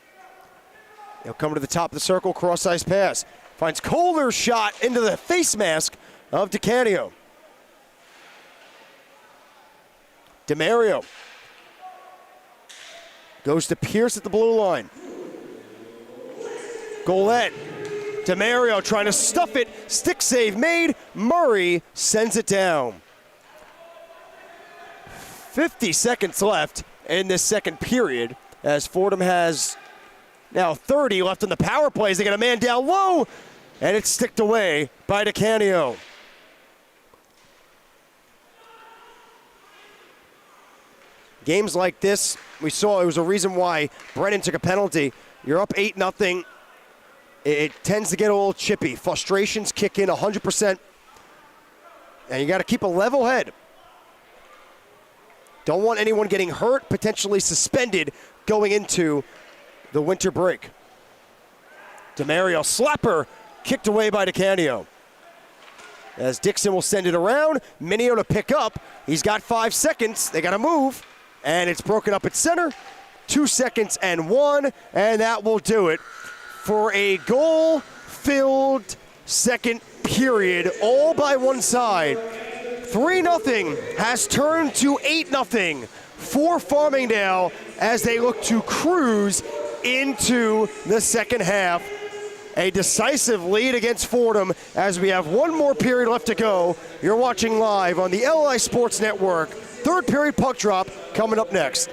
He'll come to the top of the circle, cross-ice pass. Finds Kohler's shot into the face mask of DeCanio. DeMario goes to Pierce at the blue line. Golette. DeMario trying to stuff it. Stick save made. Murray sends it down. 50 seconds left in this second period as Fordham has now 30 left in the power plays. They got a man down low, and it's sticked away by DeCanio. Games like this, we saw it was a reason why Brennan took a penalty. You're up 8-0. It tends to get a little chippy. Frustrations kick in 100%. And you got to keep a level head. Don't want anyone getting hurt, potentially suspended going into the winter break. DeMario slapper kicked away by DeCanio. As Dixon will send it around, Minio to pick up. He's got 5 seconds. They got to move. And it's broken up at center. 2 seconds and 1, and that will do it for a goal-filled second period, all by one side. 3-0 has turned to 8-0 for Farmingdale as they look to cruise into the second half. A decisive lead against Fordham as we have one more period left to go. You're watching live on the LI Sports Network. Third period puck drop coming up next.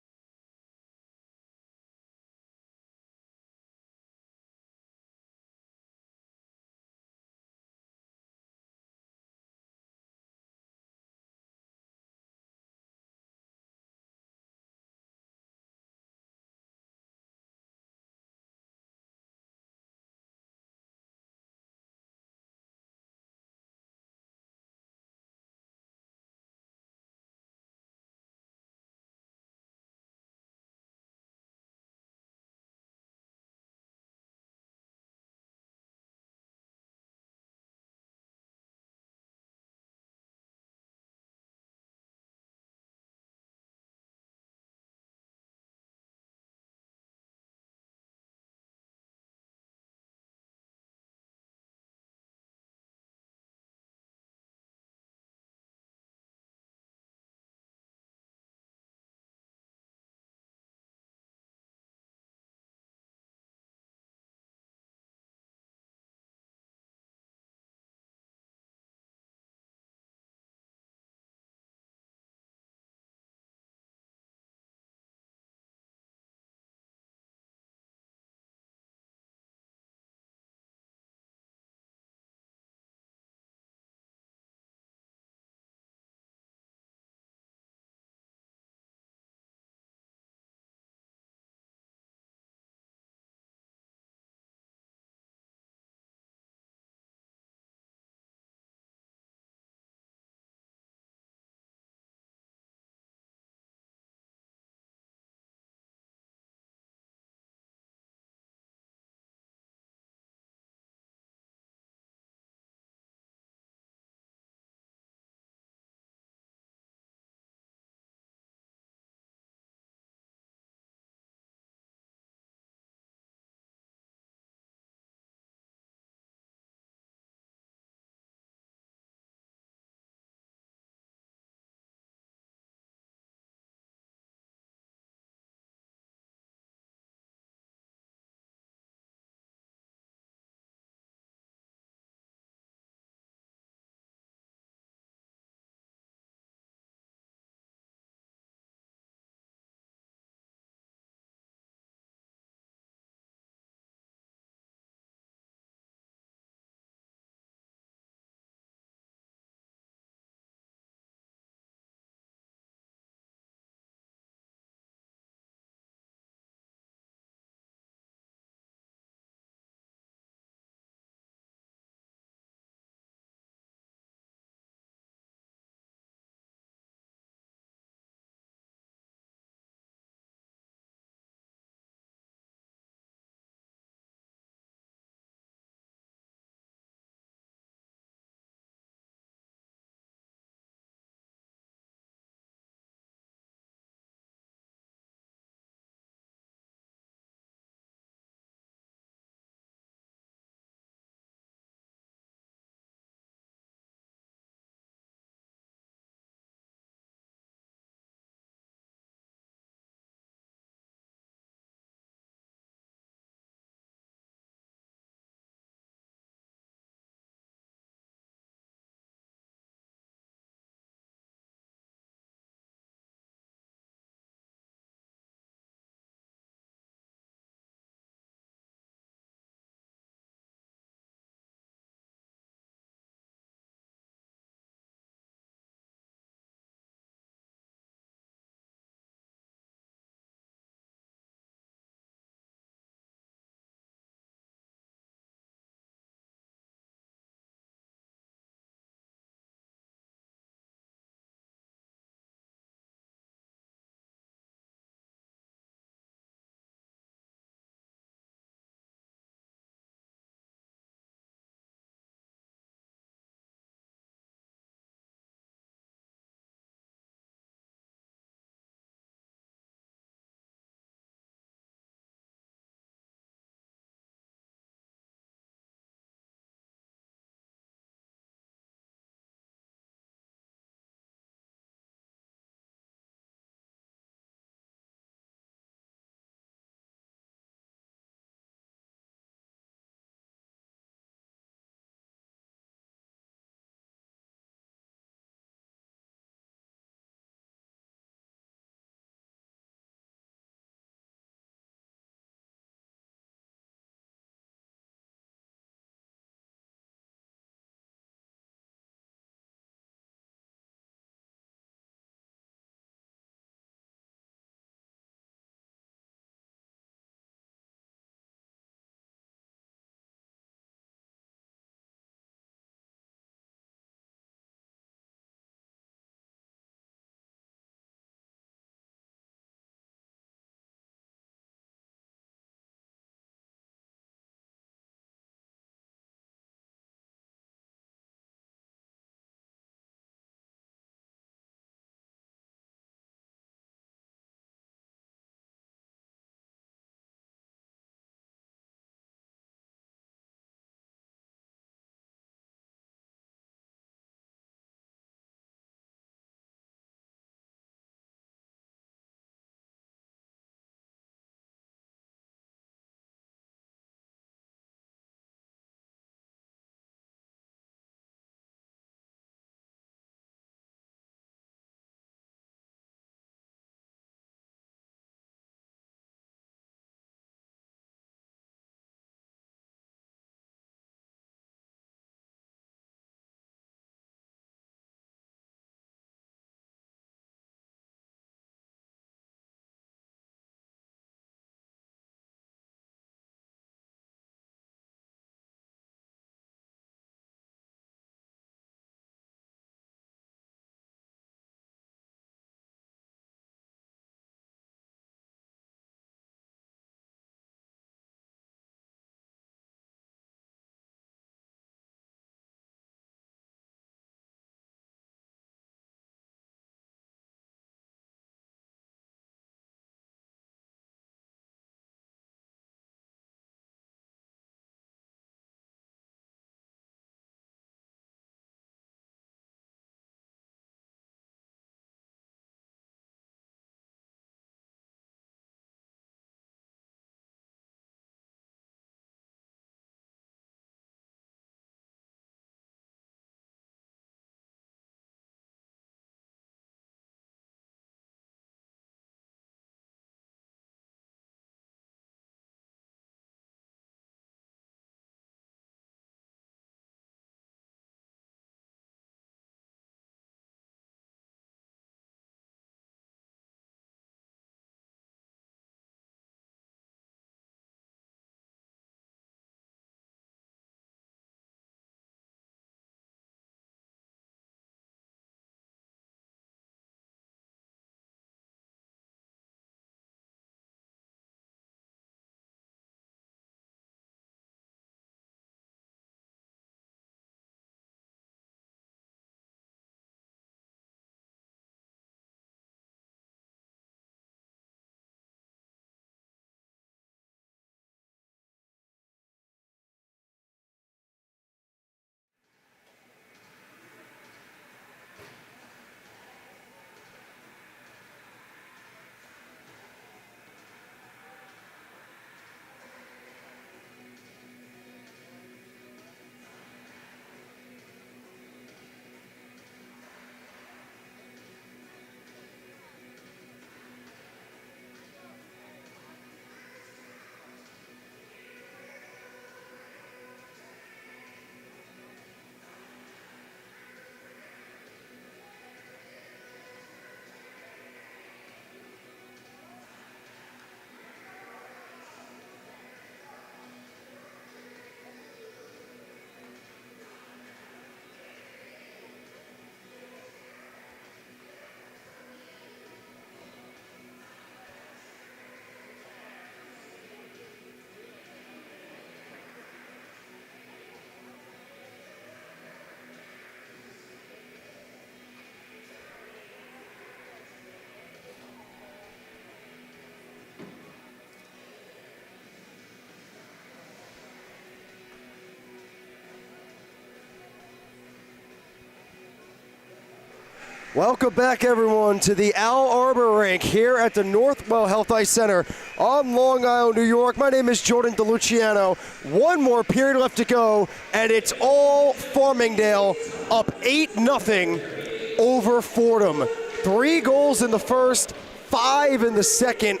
Welcome back, everyone, to the Al Arbor Rink here at the Northwell Health Ice Center on Long Island, New York. My name is Jordan DeLuciano. One more period left to go, and it's all Farmingdale up 8-0 over Fordham. 3 goals in the first, 5 in the second,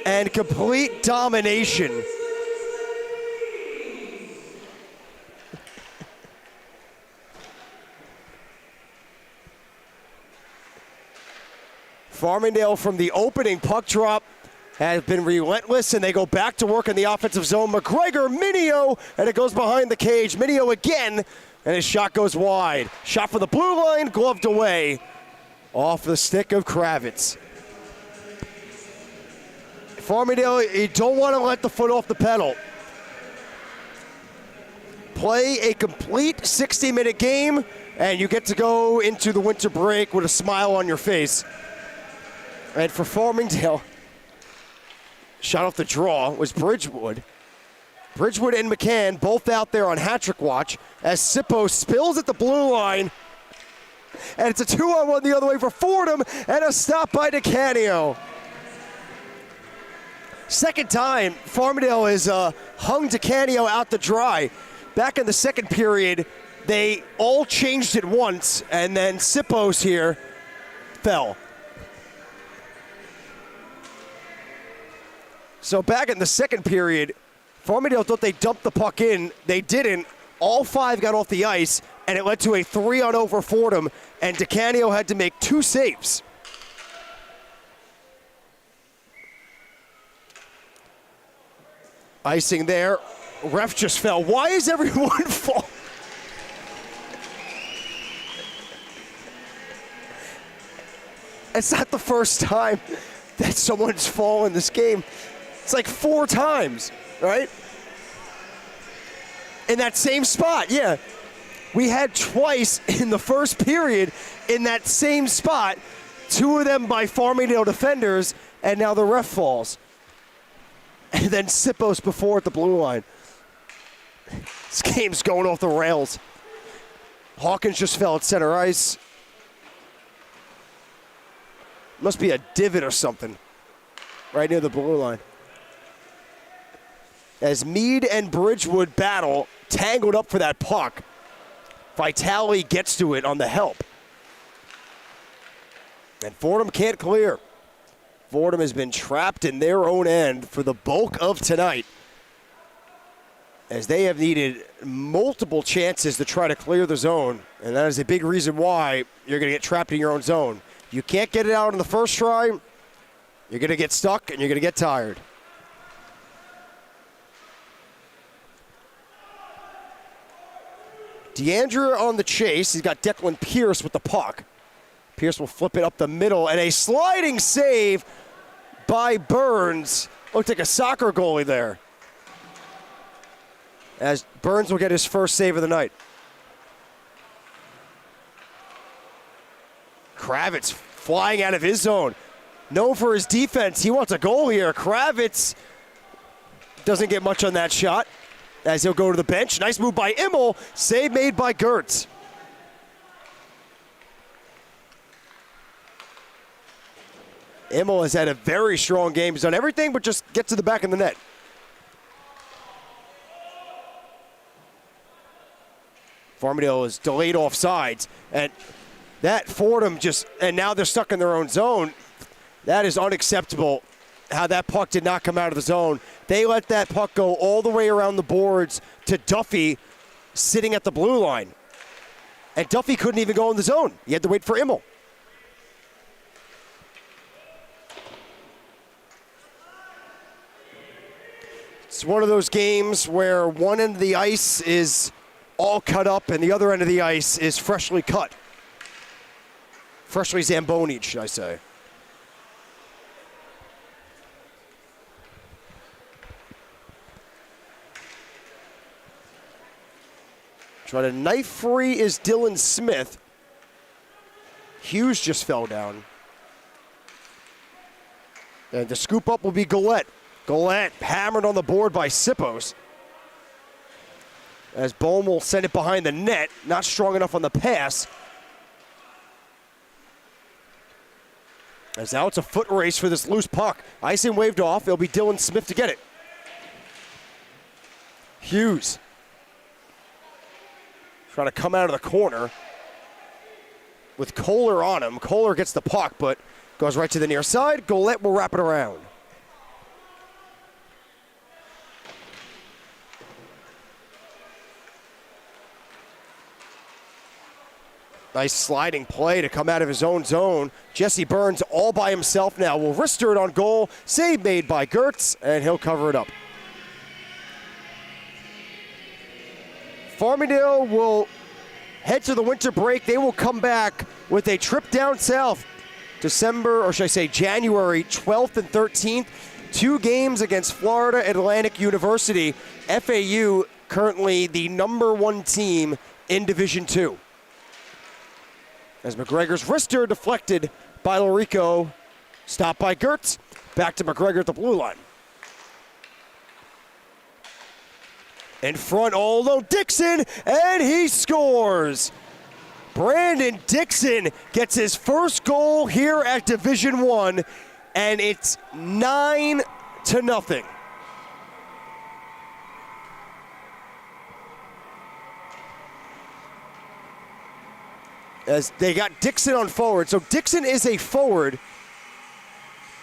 and complete domination. Farmingdale, from the opening puck drop, has been relentless, and they go back to work in the offensive zone. McGregor, Minio, and it goes behind the cage. Minio again, and his shot goes wide. Shot for the blue line, gloved away off the stick of Kravitz. Farmingdale, you don't want to let the foot off the pedal. Play a complete 60-minute game, and you get to go into the winter break with a smile on your face. And for Farmingdale, shot off the draw was Bridgewood. Bridgewood and McCann both out there on hat-trick watch as Sippo spills at the blue line. And it's a 2-on-1 the other way for Fordham, and a stop by DeCanio. Second time, Farmingdale has hung DeCanio out to dry. Back in the second period, they all changed at once, and then Sippo's here fell. So back in the second period, Farmingdale thought they dumped the puck in. They didn't. All 5 got off the ice, and it led to a 3-on-0 for Fordham, and DeCanio had to make 2 saves. Icing there. Ref just fell. Why is everyone falling? It's not the first time that someone's fallen this game. It's like 4 times, right? In that same spot, yeah. We had twice in the first period in that same spot, 2 of them by Farmingdale defenders, and now the ref falls. And then Sippo's before at the blue line. This game's going off the rails. Hawkins just fell at center ice. Must be a divot or something right near the blue line. As Meade and Bridgewood battle, tangled up for that puck. Vitale gets to it on the help. And Fordham can't clear. Fordham has been trapped in their own end for the bulk of tonight, as they have needed multiple chances to try to clear the zone. And that is a big reason why you're going to get trapped in your own zone. You can't get it out on the first try, you're going to get stuck and you're going to get tired. Deandra on the chase. He's got Declan Pierce with the puck. Pierce will flip it up the middle, and a sliding save by Burns. Looked like a soccer goalie there, as Burns will get his first save of the night. Kravitz flying out of his zone. Known for his defense. He wants a goal here. Kravitz doesn't get much on that shot, as he'll go to the bench. Nice move by Immel. Save made by Gertz. Immel has had a very strong game. He's done everything but just get to the back of the net. Farmingdale is delayed offsides, and that Fordham and now they're stuck in their own zone. That is unacceptable, how that puck did not come out of the zone. They let that puck go all the way around the boards to Duffy sitting at the blue line. And Duffy couldn't even go in the zone. He had to wait for Immel. It's one of those games where one end of the ice is all cut up and the other end of the ice is freshly cut. Freshly Zamboni'd, should I say. Trying to knife free is Dylan Smith. Hughes just fell down. And the scoop up will be Gillette. Gillette hammered on the board by Sippos. As Bohm will send it behind the net. Not strong enough on the pass. As now it's a foot race for this loose puck. Icing waved off. It'll be Dylan Smith to get it. Hughes trying to come out of the corner with Kohler on him. Kohler gets the puck, but goes right to the near side. Golette will wrap it around. Nice sliding play to come out of his own zone. Jesse Burns all by himself now. Will wrister it on goal. Save made by Gertz, and he'll cover it up. Farmingdale will head to the winter break. They will come back with a trip down south. January 12th and 13th. 2 games against Florida Atlantic University. FAU currently the #1 team in Division II. As McGregor's wrister deflected by Lorico. Stopped by Gertz. Back to McGregor at the blue line. In front, Dixon, and he scores. Brandon Dixon gets his first goal here at Division I, and it's 9-0. As they got Dixon on forward. So Dixon is a forward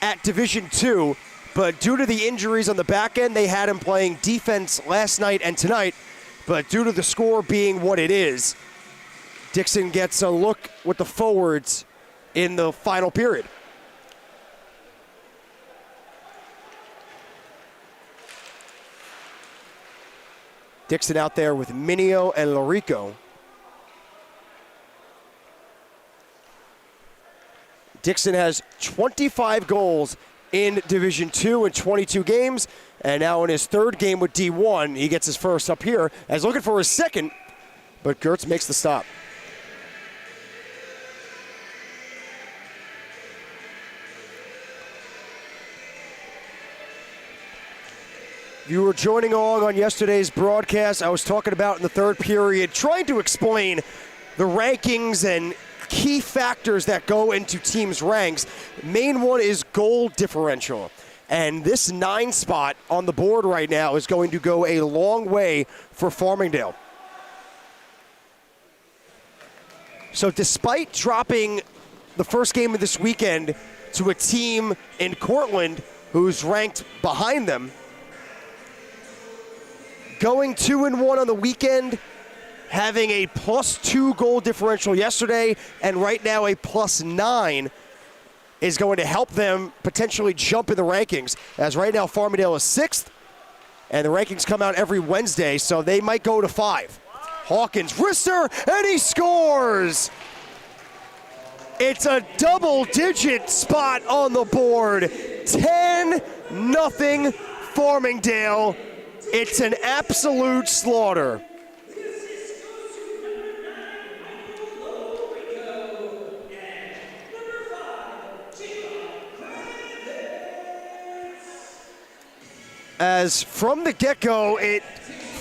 at Division II, but due to the injuries on the back end, they had him playing defense last night and tonight. But due to the score being what it is, Dixon gets a look with the forwards in the final period. Dixon out there with Minio and Lorico. Dixon has 25 goals in Division II in 22 games, and now in his 3rd game with D1, he gets his first up here, as looking for his 2nd, but Gertz makes the stop. If you were joining along on yesterday's broadcast, I was talking about in the 3rd period, trying to explain the rankings and key factors that go into teams' ranks. Main one is goal differential. And this 9 spot on the board right now is going to go a long way for Farmingdale. So despite dropping the first game of this weekend to a team in Cortland who's ranked behind them, going 2-1 on the weekend, having a +2 goal differential yesterday, and right now a +9 is going to help them potentially jump in the rankings. As right now Farmingdale is 6th, and the rankings come out every Wednesday, so they might go to 5. Hawkins, wrister, and he scores! It's a double-digit spot on the board. 10-0 Farmingdale. It's an absolute slaughter. As from the get-go,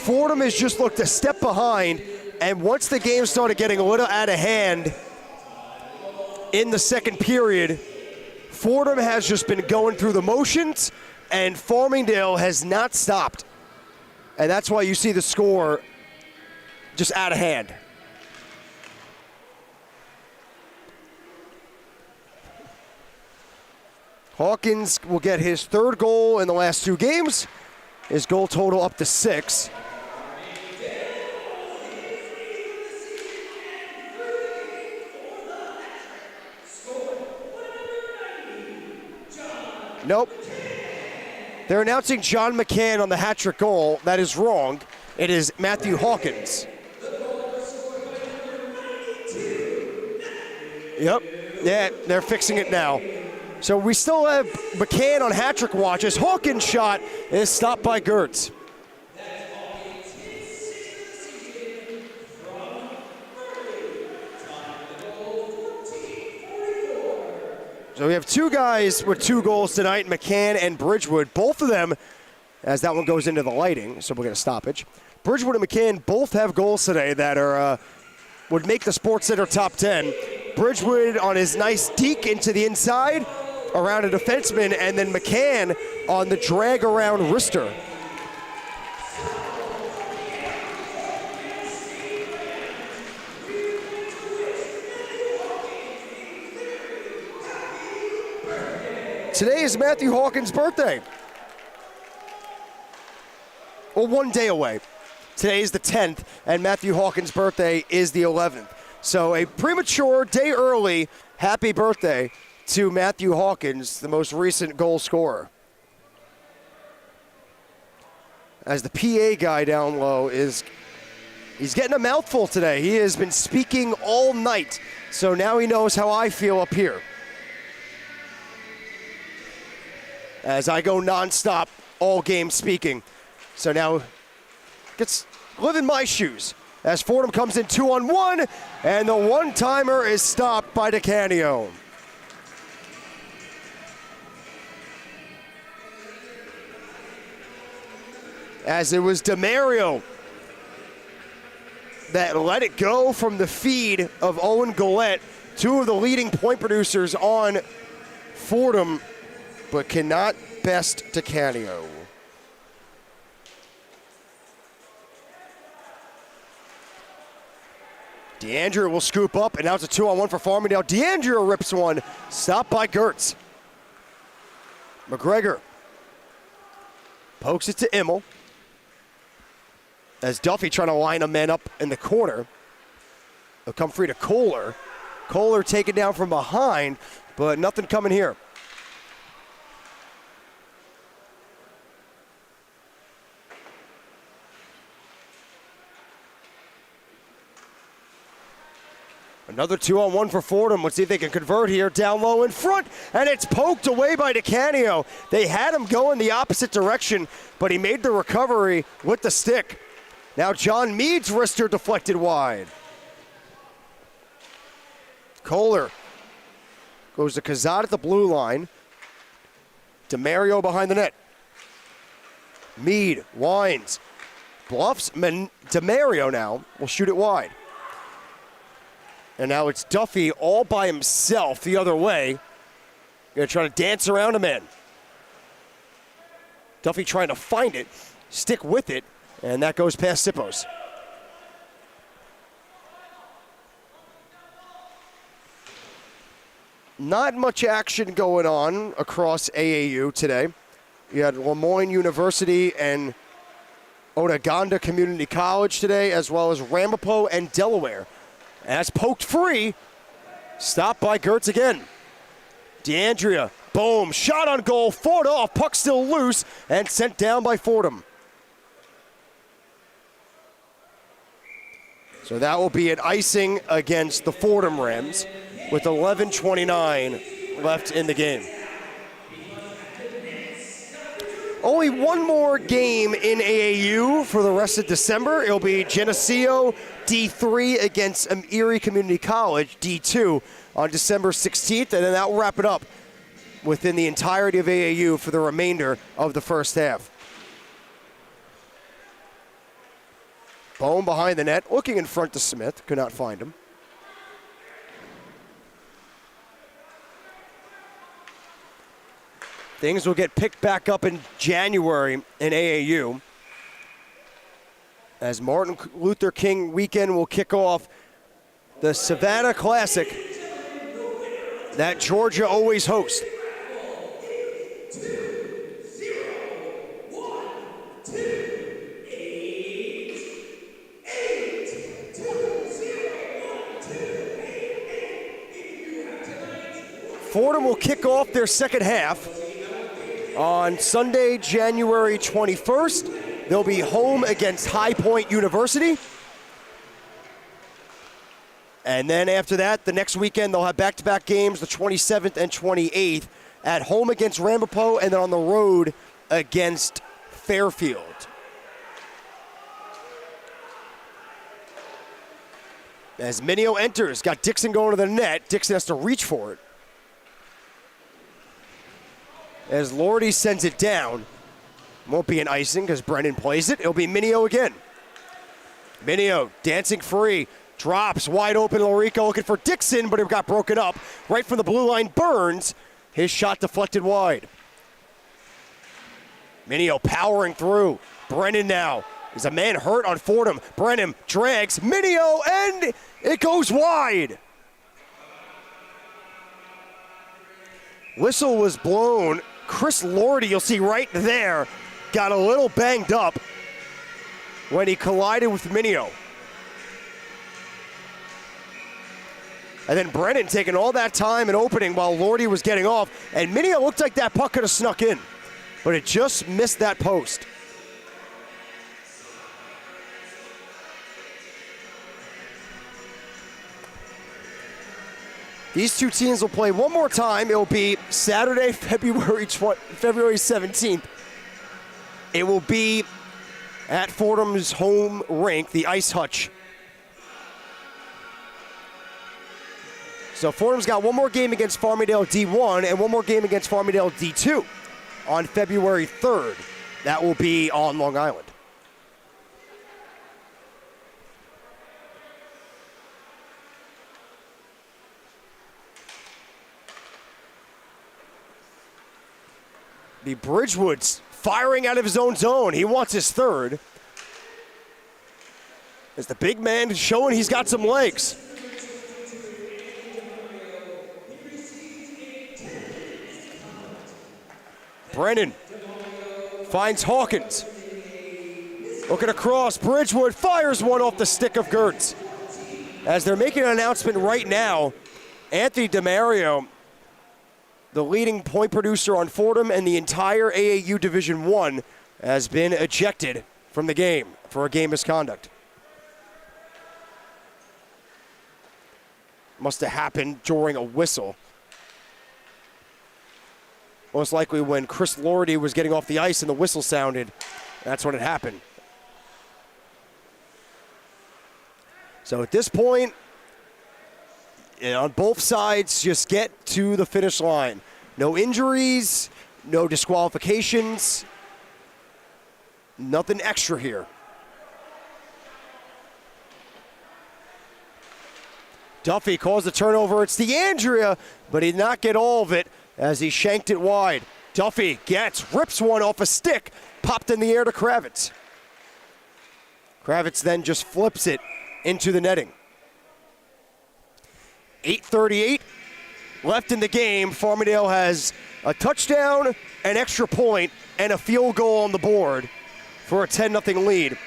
Fordham has just looked a step behind, and once the game started getting a little out of hand in the 2nd period, Fordham has just been going through the motions, and Farmingdale has not stopped. And that's why you see the score just out of hand. Hawkins will get his 3rd goal in the last 2 games. His goal total up to 6. Nope. They're announcing John McCann on the hat-trick goal. That is wrong. It is Matthew Hawkins. Yep. Yeah, they're fixing it now. So we still have McCann on hat-trick watch as Hawkins' shot is stopped by Gertz. So we have 2 guys with 2 goals tonight, McCann and Bridgewood. Both of them, as that one goes into the lighting, so we'll get a stoppage. Bridgewood and McCann both have goals today that are would make the Sports Center top 10. Bridgewood on his nice deke into the inside. around a defenseman, and then McCann on the drag around wrister. Today is Matthew Hawkins' birthday. Well, 1 day away. Today is the 10th, and Matthew Hawkins' birthday is the 11th. So a premature day early happy birthday to Matthew Hawkins, the most recent goal scorer. As the PA guy down low he's getting a mouthful today. He has been speaking all night, so now he knows how I feel up here. As I go nonstop all game speaking. So now gets live in my shoes. As Fordham comes in 2-on-1, and the one-timer is stopped by DeCanio. As it was DeMario that let it go from the feed of Owen Gillette, two of the leading point producers on Fordham, but cannot best DeCanio. DeAndrea will scoop up, and now it's a 2-on-1 for Farmingdale. DeAndrea rips one, stopped by Gertz. McGregor pokes it to Immel. As Duffy trying to line a man up in the corner. He'll come free to Kohler. Kohler taken down from behind, but nothing coming here. Another 2-on-1 for Fordham. Let's see if they can convert here. Down low in front, and it's poked away by DeCanio. They had him going the opposite direction, but he made the recovery with the stick. Now John Mead's wrister deflected wide. Kohler goes to Kazad at the blue line. DeMario behind the net. Mead winds, bluffs. DeMario now will shoot it wide. And now it's Duffy all by himself the other way. Gonna try to dance around a man. Duffy trying to find it, stick with it, and that goes past Sippos. Not much action going on across AAU today. You had Lemoyne University and Otagonda Community College today, as well as Ramapo and Delaware. As poked free, stopped by Gertz again. DeAndrea, boom, shot on goal, fought off, puck still loose, and sent down by Fordham. So that will be an icing against the Fordham Rams with 11:29 left in the game. Only one more game in AAU for the rest of December. It'll be Geneseo D3 against Erie Community College D2 on December 16th, and then that will wrap it up within the entirety of AAU for the remainder of the first half. Bohm behind the net, looking in front to Smith, could not find him. Things will get picked back up in January in AAU as Martin Luther King weekend will kick off the Savannah Classic that Georgia always hosts. Fordham will kick off their second half on Sunday, January 21st. They'll be home against High Point University. And then after that, the next weekend, they'll have back-to-back games, the 27th and 28th, at home against Ramapo and then on the road against Fairfield. As Minio enters, got Dixon going to the net. Dixon has to reach for it. As Lordy sends it down. Won't be an icing because Brennan plays it. It'll be Minio again. Minio dancing free. Drops wide open. Lorico looking for Dixon, but it got broken up. Right from the blue line, Burns His shot deflected wide. Minio powering through. Brennan now. Is a man hurt on Fordham. Brennan drags Minio, and it goes wide. Whistle was blown. Chris Lordy, you'll see right there, got a little banged up when he collided with Minio. And then Brennan taking all that time and opening while Lordy was getting off. And Minio looked like that puck could have snuck in, but it just missed that post. These two teams will play one more time. It will be Saturday, February 17th. It will be at Fordham's home rink, the Ice Hutch. So Fordham's got one more game against Farmingdale D1 and one more game against Farmingdale D2 on February 3rd. That will be on Long Island. The Bridgewood's firing out of his own zone. He wants his third. As the big man showing he's got some legs. Brennan finds Hawkins. Looking across, Bridgewood fires one off the stick of Gertz. As they're making an announcement right now, Anthony DeMario, the leading point producer on Fordham and the entire AAU Division I, has been ejected from the game for a game misconduct. Must have happened during a whistle. Most likely when Chris Lordy was getting off the ice and the whistle sounded, that's when it happened. So at this point, on both sides, just get to the finish line. No injuries, no disqualifications, nothing extra here. Duffy calls the turnover. It's DeAndrea, but he did not get all of it as he shanked it wide. Duffy rips one off a stick, popped in the air to Kravitz. Kravitz then just flips it into the netting. 8:38 left in the game. Farmingdale has a touchdown, an extra point, and a field goal on the board for a 10-0 lead.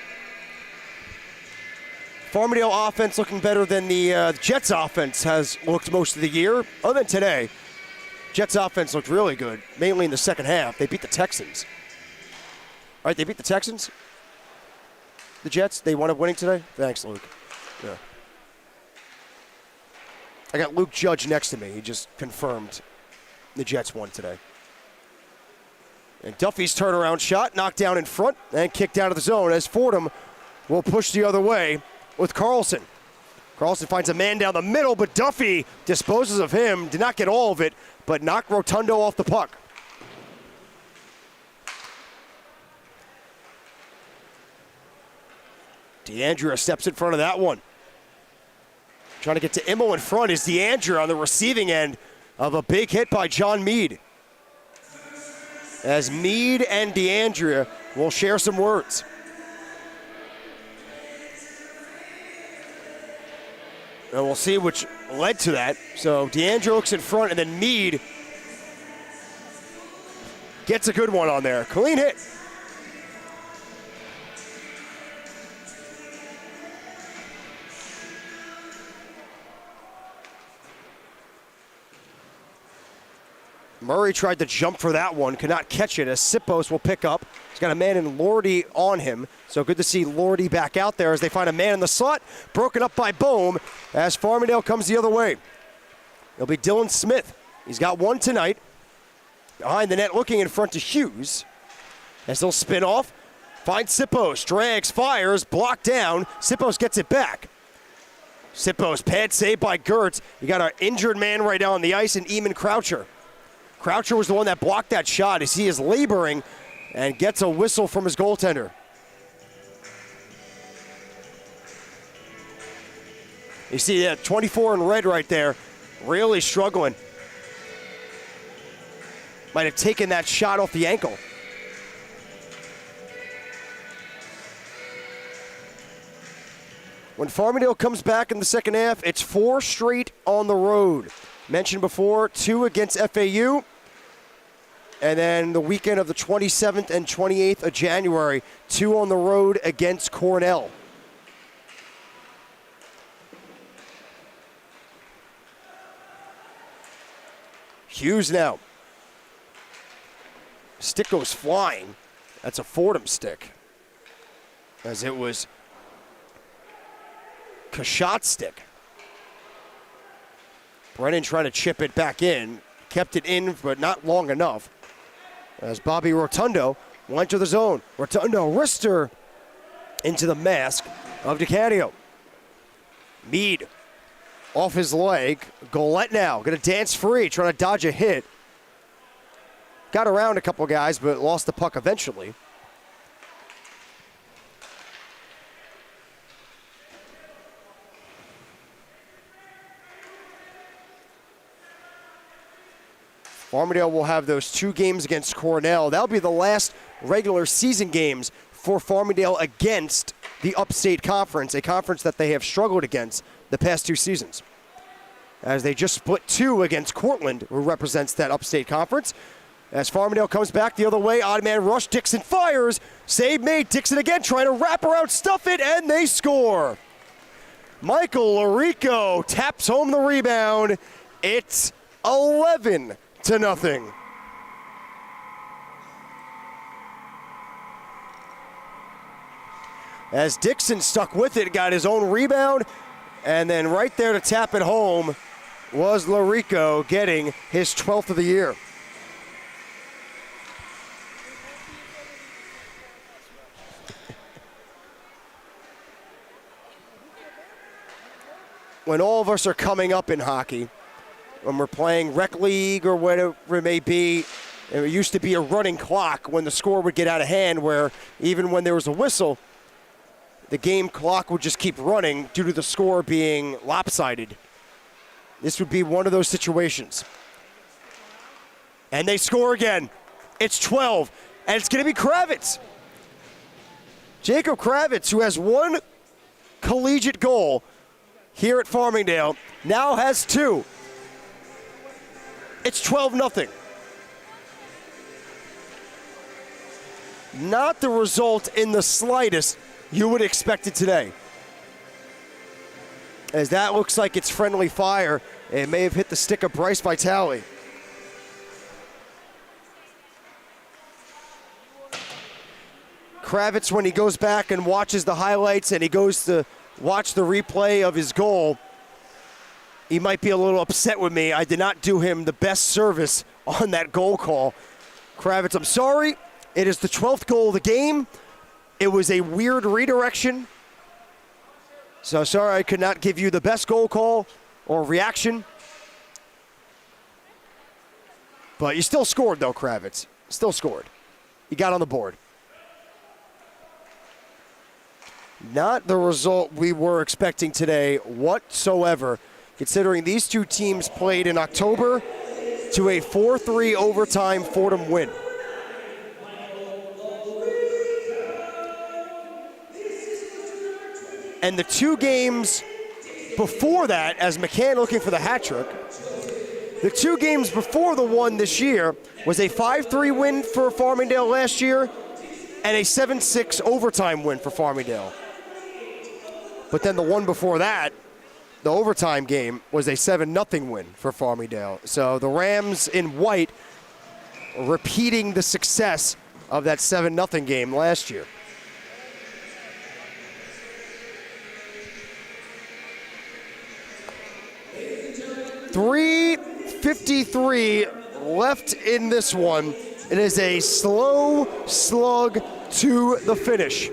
Farmingdale offense looking better than the Jets offense has looked most of the year, other than today. Jets offense looked really good, mainly in the second half. They beat the Texans. All right, they beat the Texans? The Jets, they wound up winning today? Thanks, Luke. Yeah. I got Luke Judge next to me. He just confirmed the Jets won today. And Duffy's turnaround shot knocked down in front and kicked out of the zone as Fordham will push the other way with Carlson. Carlson finds a man down the middle, but Duffy disposes of him. Did not get all of it, but knocked Rotundo off the puck. DeAndrea steps in front of that one. Trying to get to Immel in front is DeAndrea on the receiving end of a big hit by John Meade. As Meade and DeAndrea will share some words. And we'll see which led to that. So DeAndrea looks in front, and then Meade gets a good one on there. Clean hit. Murray tried to jump for that one, could not catch it as Sipos will pick up. He's got a man in Lordy on him, so good to see Lordy back out there as they find a man in the slot, broken up by Bohm as Farmingdale comes the other way. It'll be Dylan Smith. He's got one tonight. Behind the net, looking in front to Hughes as they'll spin off. Finds Sipos, drags, fires, blocked down. Sipos gets it back. Sipos, pad save by Gertz. You got an injured man right now on the ice in Eamon Croucher. Croucher was the one that blocked that shot as he is laboring and gets a whistle from his goaltender. You see that 24 in red right there, really struggling. might have taken that shot off the ankle. When Farmingdale comes back in the second half, it's 4 straight on the road. Mentioned before, 2 against FAU. And then the weekend of the 27th and 28th of January, 2 on the road against Cornell. Hughes now. Stick goes flying. That's a Fordham stick. As it was Kashot's stick. Brennan trying to chip it back in. Kept it in, but not long enough. As Bobby Rotundo went to the zone. Rotundo, wrister into the mask of DeCanio. Mead off his leg. Golette now, gonna dance free, trying to dodge a hit. Got around a couple guys, but lost the puck eventually. Farmingdale will have those 2 games against Cornell. That'll be the last regular season games for Farmingdale against the Upstate Conference, a conference that they have struggled against the past 2 seasons. As they just split 2 against Cortland, who represents that Upstate Conference. As Farmingdale comes back the other way, odd man rush, Dixon fires. Save made, Dixon again trying to wrap around, stuff it, and they score. Michael Larico taps home the rebound. It's 11-0. As Dixon stuck with it, got his own rebound, and then right there to tap it home was Larico, getting his 12th of the year. When all of us are coming up in hockey, when we're playing rec league or whatever it may be, and it used to be a running clock when the score would get out of hand, where even when there was a whistle, the game clock would just keep running due to the score being lopsided. This would be one of those situations. And they score again. It's 12, and it's going to be Kravitz. Jacob Kravitz, who has 1 collegiate goal here at Farmingdale, now has 2. It's 12-0. Not the result in the slightest you would expect it today. As that looks like it's friendly fire. It may have hit the stick of Bryce Vitale. Kravitz, when he goes back and watches the highlights and he goes to watch the replay of his goal, he might be a little upset with me. I did not do him the best service on that goal call. Kravitz, I'm sorry. It is the 12th goal of the game. It was a weird redirection. So sorry I could not give you the best goal call or reaction. But you still scored, though, Kravitz. Still scored. You got on the board. Not the result we were expecting today whatsoever, considering these 2 teams played in October to a 4-3 overtime Fordham win. And the 2 games before that, as McCann looking for the hat trick, the 2 games before the one this year was a 5-3 win for Farmingdale last year and a 7-6 overtime win for Farmingdale. But then the one before that, the overtime game, was a 7-0 win for Farmingdale. So the Rams in white repeating the success of that 7-0 game last year. .353 left in this one. It is a slow slug to the finish.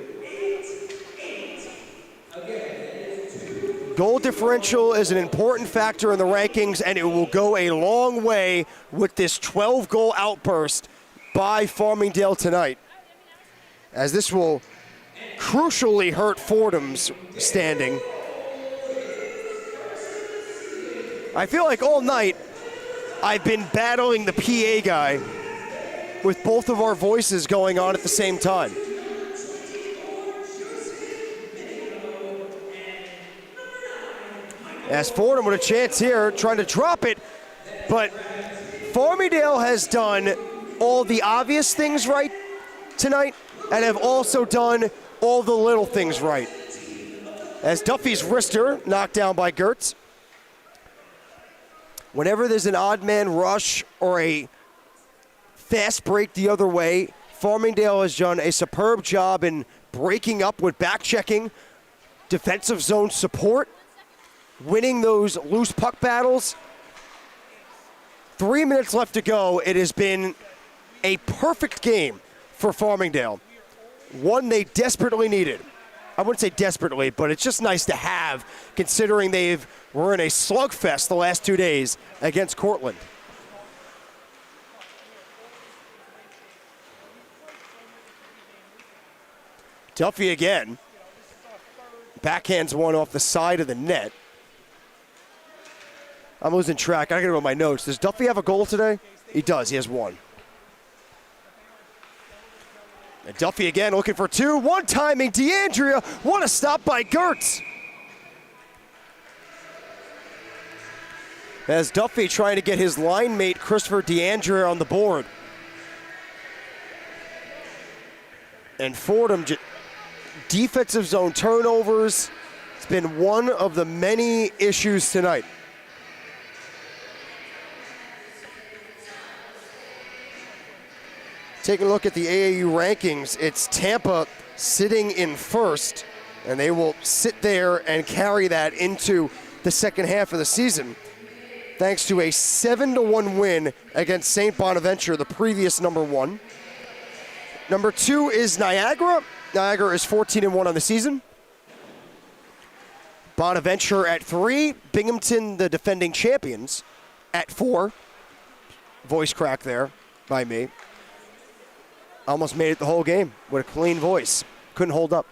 Goal differential is an important factor in the rankings, and it will go a long way with this 12-goal outburst by Farmingdale tonight, as this will crucially hurt Fordham's standing. I feel like all night I've been battling the PA guy with both of our voices going on at the same time. As Fordham with a chance here, trying to drop it, but Farmingdale has done all the obvious things right tonight and have also done all the little things right. As Duffy's wrister knocked down by Gertz. Whenever there's an odd man rush or a fast break the other way, Farmingdale has done a superb job in breaking up with back checking, defensive zone support, winning those loose puck battles. 3 minutes left to go. It has been a perfect game for Farmingdale. One they desperately needed. I wouldn't say desperately, but it's just nice to have, considering were in a slugfest the last 2 days against Cortland. Duffy again. Backhands one off the side of the net. I'm losing track. I gotta go to my notes. Does Duffy have a goal today? He does. He has one. And Duffy again looking for two. One timing. DeAndrea. What a stop by Gertz. As Duffy trying to get his line mate Christopher DeAndrea on the board. And Fordham, defensive zone turnovers. It's been one of the many issues tonight. Taking a look at the AAU rankings, it's Tampa sitting in first, and they will sit there and carry that into the second half of the season, thanks to a 7-1 win against St. Bonaventure, the previous number one. Number two is Niagara. Niagara is 14-1 on the season. Bonaventure at 3. Binghamton, the defending champions, at 4. Voice crack there by me. Almost made it the whole game with a clean voice. Couldn't hold up.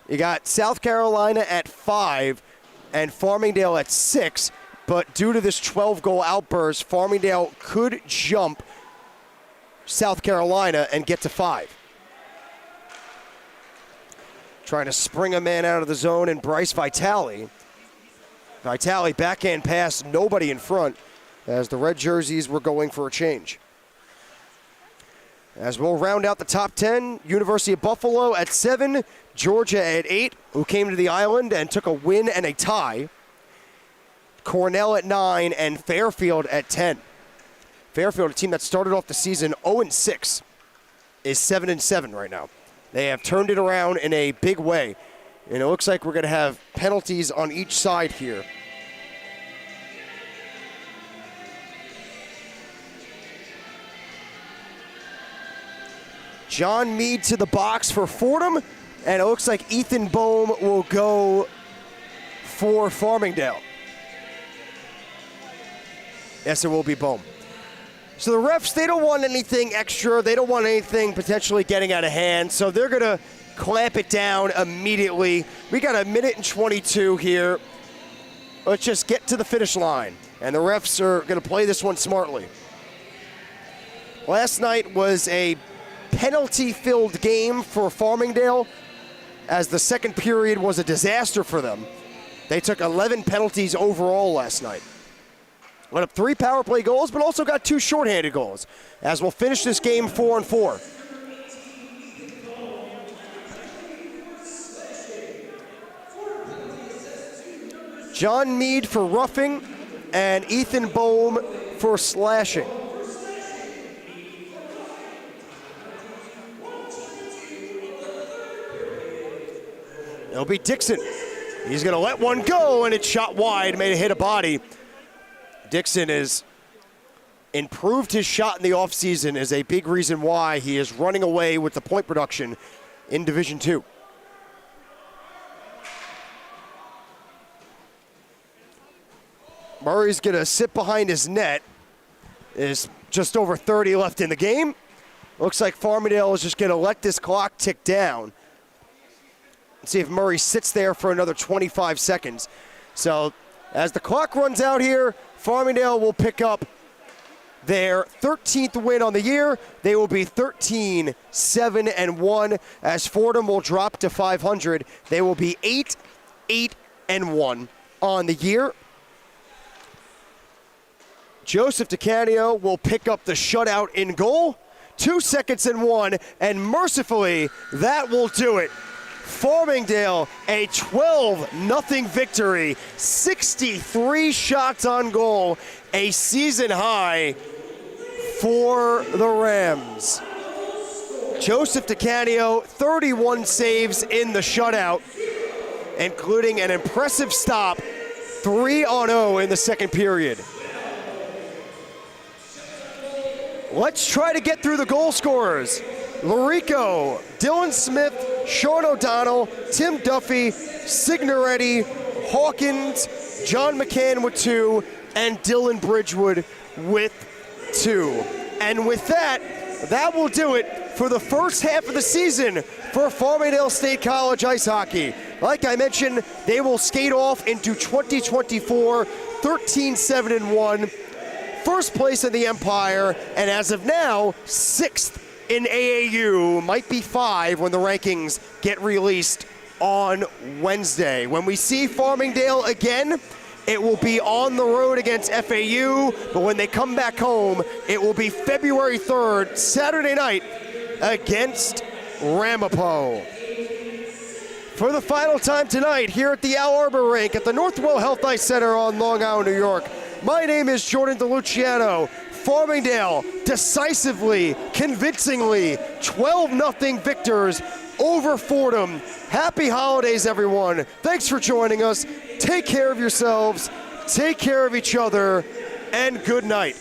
You got South Carolina at 5 and Farmingdale at 6, but due to this 12-goal outburst, Farmingdale could jump South Carolina and get to 5. Trying to spring a man out of the zone, and Bryce Vitale. Vitale backhand pass, nobody in front, as the red jerseys were going for a change. As we'll round out the top 10, University of Buffalo at 7, Georgia at 8, who came to the island and took a win and a tie. Cornell at 9, and Fairfield at 10. Fairfield, a team that started off the season 0-6, is 7-7 right now. They have turned it around in a big way, and it looks like we're going to have penalties on each side here. John Meade to the box for Fordham, and it looks like Ethan Boehm will go for Farmingdale. Yes, it will be Boehm. So the refs, they don't want anything extra. They don't want anything potentially getting out of hand, so they're going to clamp it down immediately. We got 1:22 here. Let's just get to the finish line, and the refs are going to play this one smartly. Last night was a penalty-filled game for Farmingdale, as the second period was a disaster for them. They took 11 penalties overall last night. Went up 3 power play goals, but also got 2 shorthanded goals, as we'll finish this game 4-4. John Meade for roughing, and Ethan Boehm for slashing. It'll be Dixon. He's going to let one go, and it's shot wide, made it hit a body. Dixon has improved his shot in the offseason, is a big reason why he is running away with the point production in Division II. Murray's going to sit behind his net. There's just over 30 left in the game. Looks like Farmingdale is just going to let this clock tick down. See if Murray sits there for another 25 seconds. So as the clock runs out here, Farmingdale will pick up their 13th win on the year. They will be 13-7-1 as Fordham will drop to 500. They will be 8-1 on the year. Joseph DiCanio will pick up the shutout in goal. 2 seconds and 1, and mercifully, that will do it. Farmingdale, a 12-0 victory, 63 shots on goal, a season high for the Rams. Joseph DiCanio, 31 saves in the shutout, including an impressive stop, 3-0 in the second period. Let's try to get through the goal scorers. Larico, Dylan Smith, Sean O'Donnell, Tim Duffy, Signoretti, Hawkins, John McCann with 2, and Dylan Bridgewood with 2. And with that, that will do it for the first half of the season for Farmingdale State College ice hockey. Like I mentioned, they will skate off into 2024, 13-7-1. First place in the Empire, and as of now, 6th in AAU, might be 5 when the rankings get released on Wednesday. When we see Farmingdale again, it will be on the road against FAU, but when they come back home, it will be February 3rd, Saturday night, against Ramapo. For the final time tonight, here at the Al Arbor Rink at the Northwell Health Ice Center on Long Island, New York, my name is Jordan DeLuciano. Farmingdale decisively, convincingly, 12-0 victors over Fordham. Happy holidays, everyone. Thanks for joining us. Take care of yourselves, take care of each other, and good night.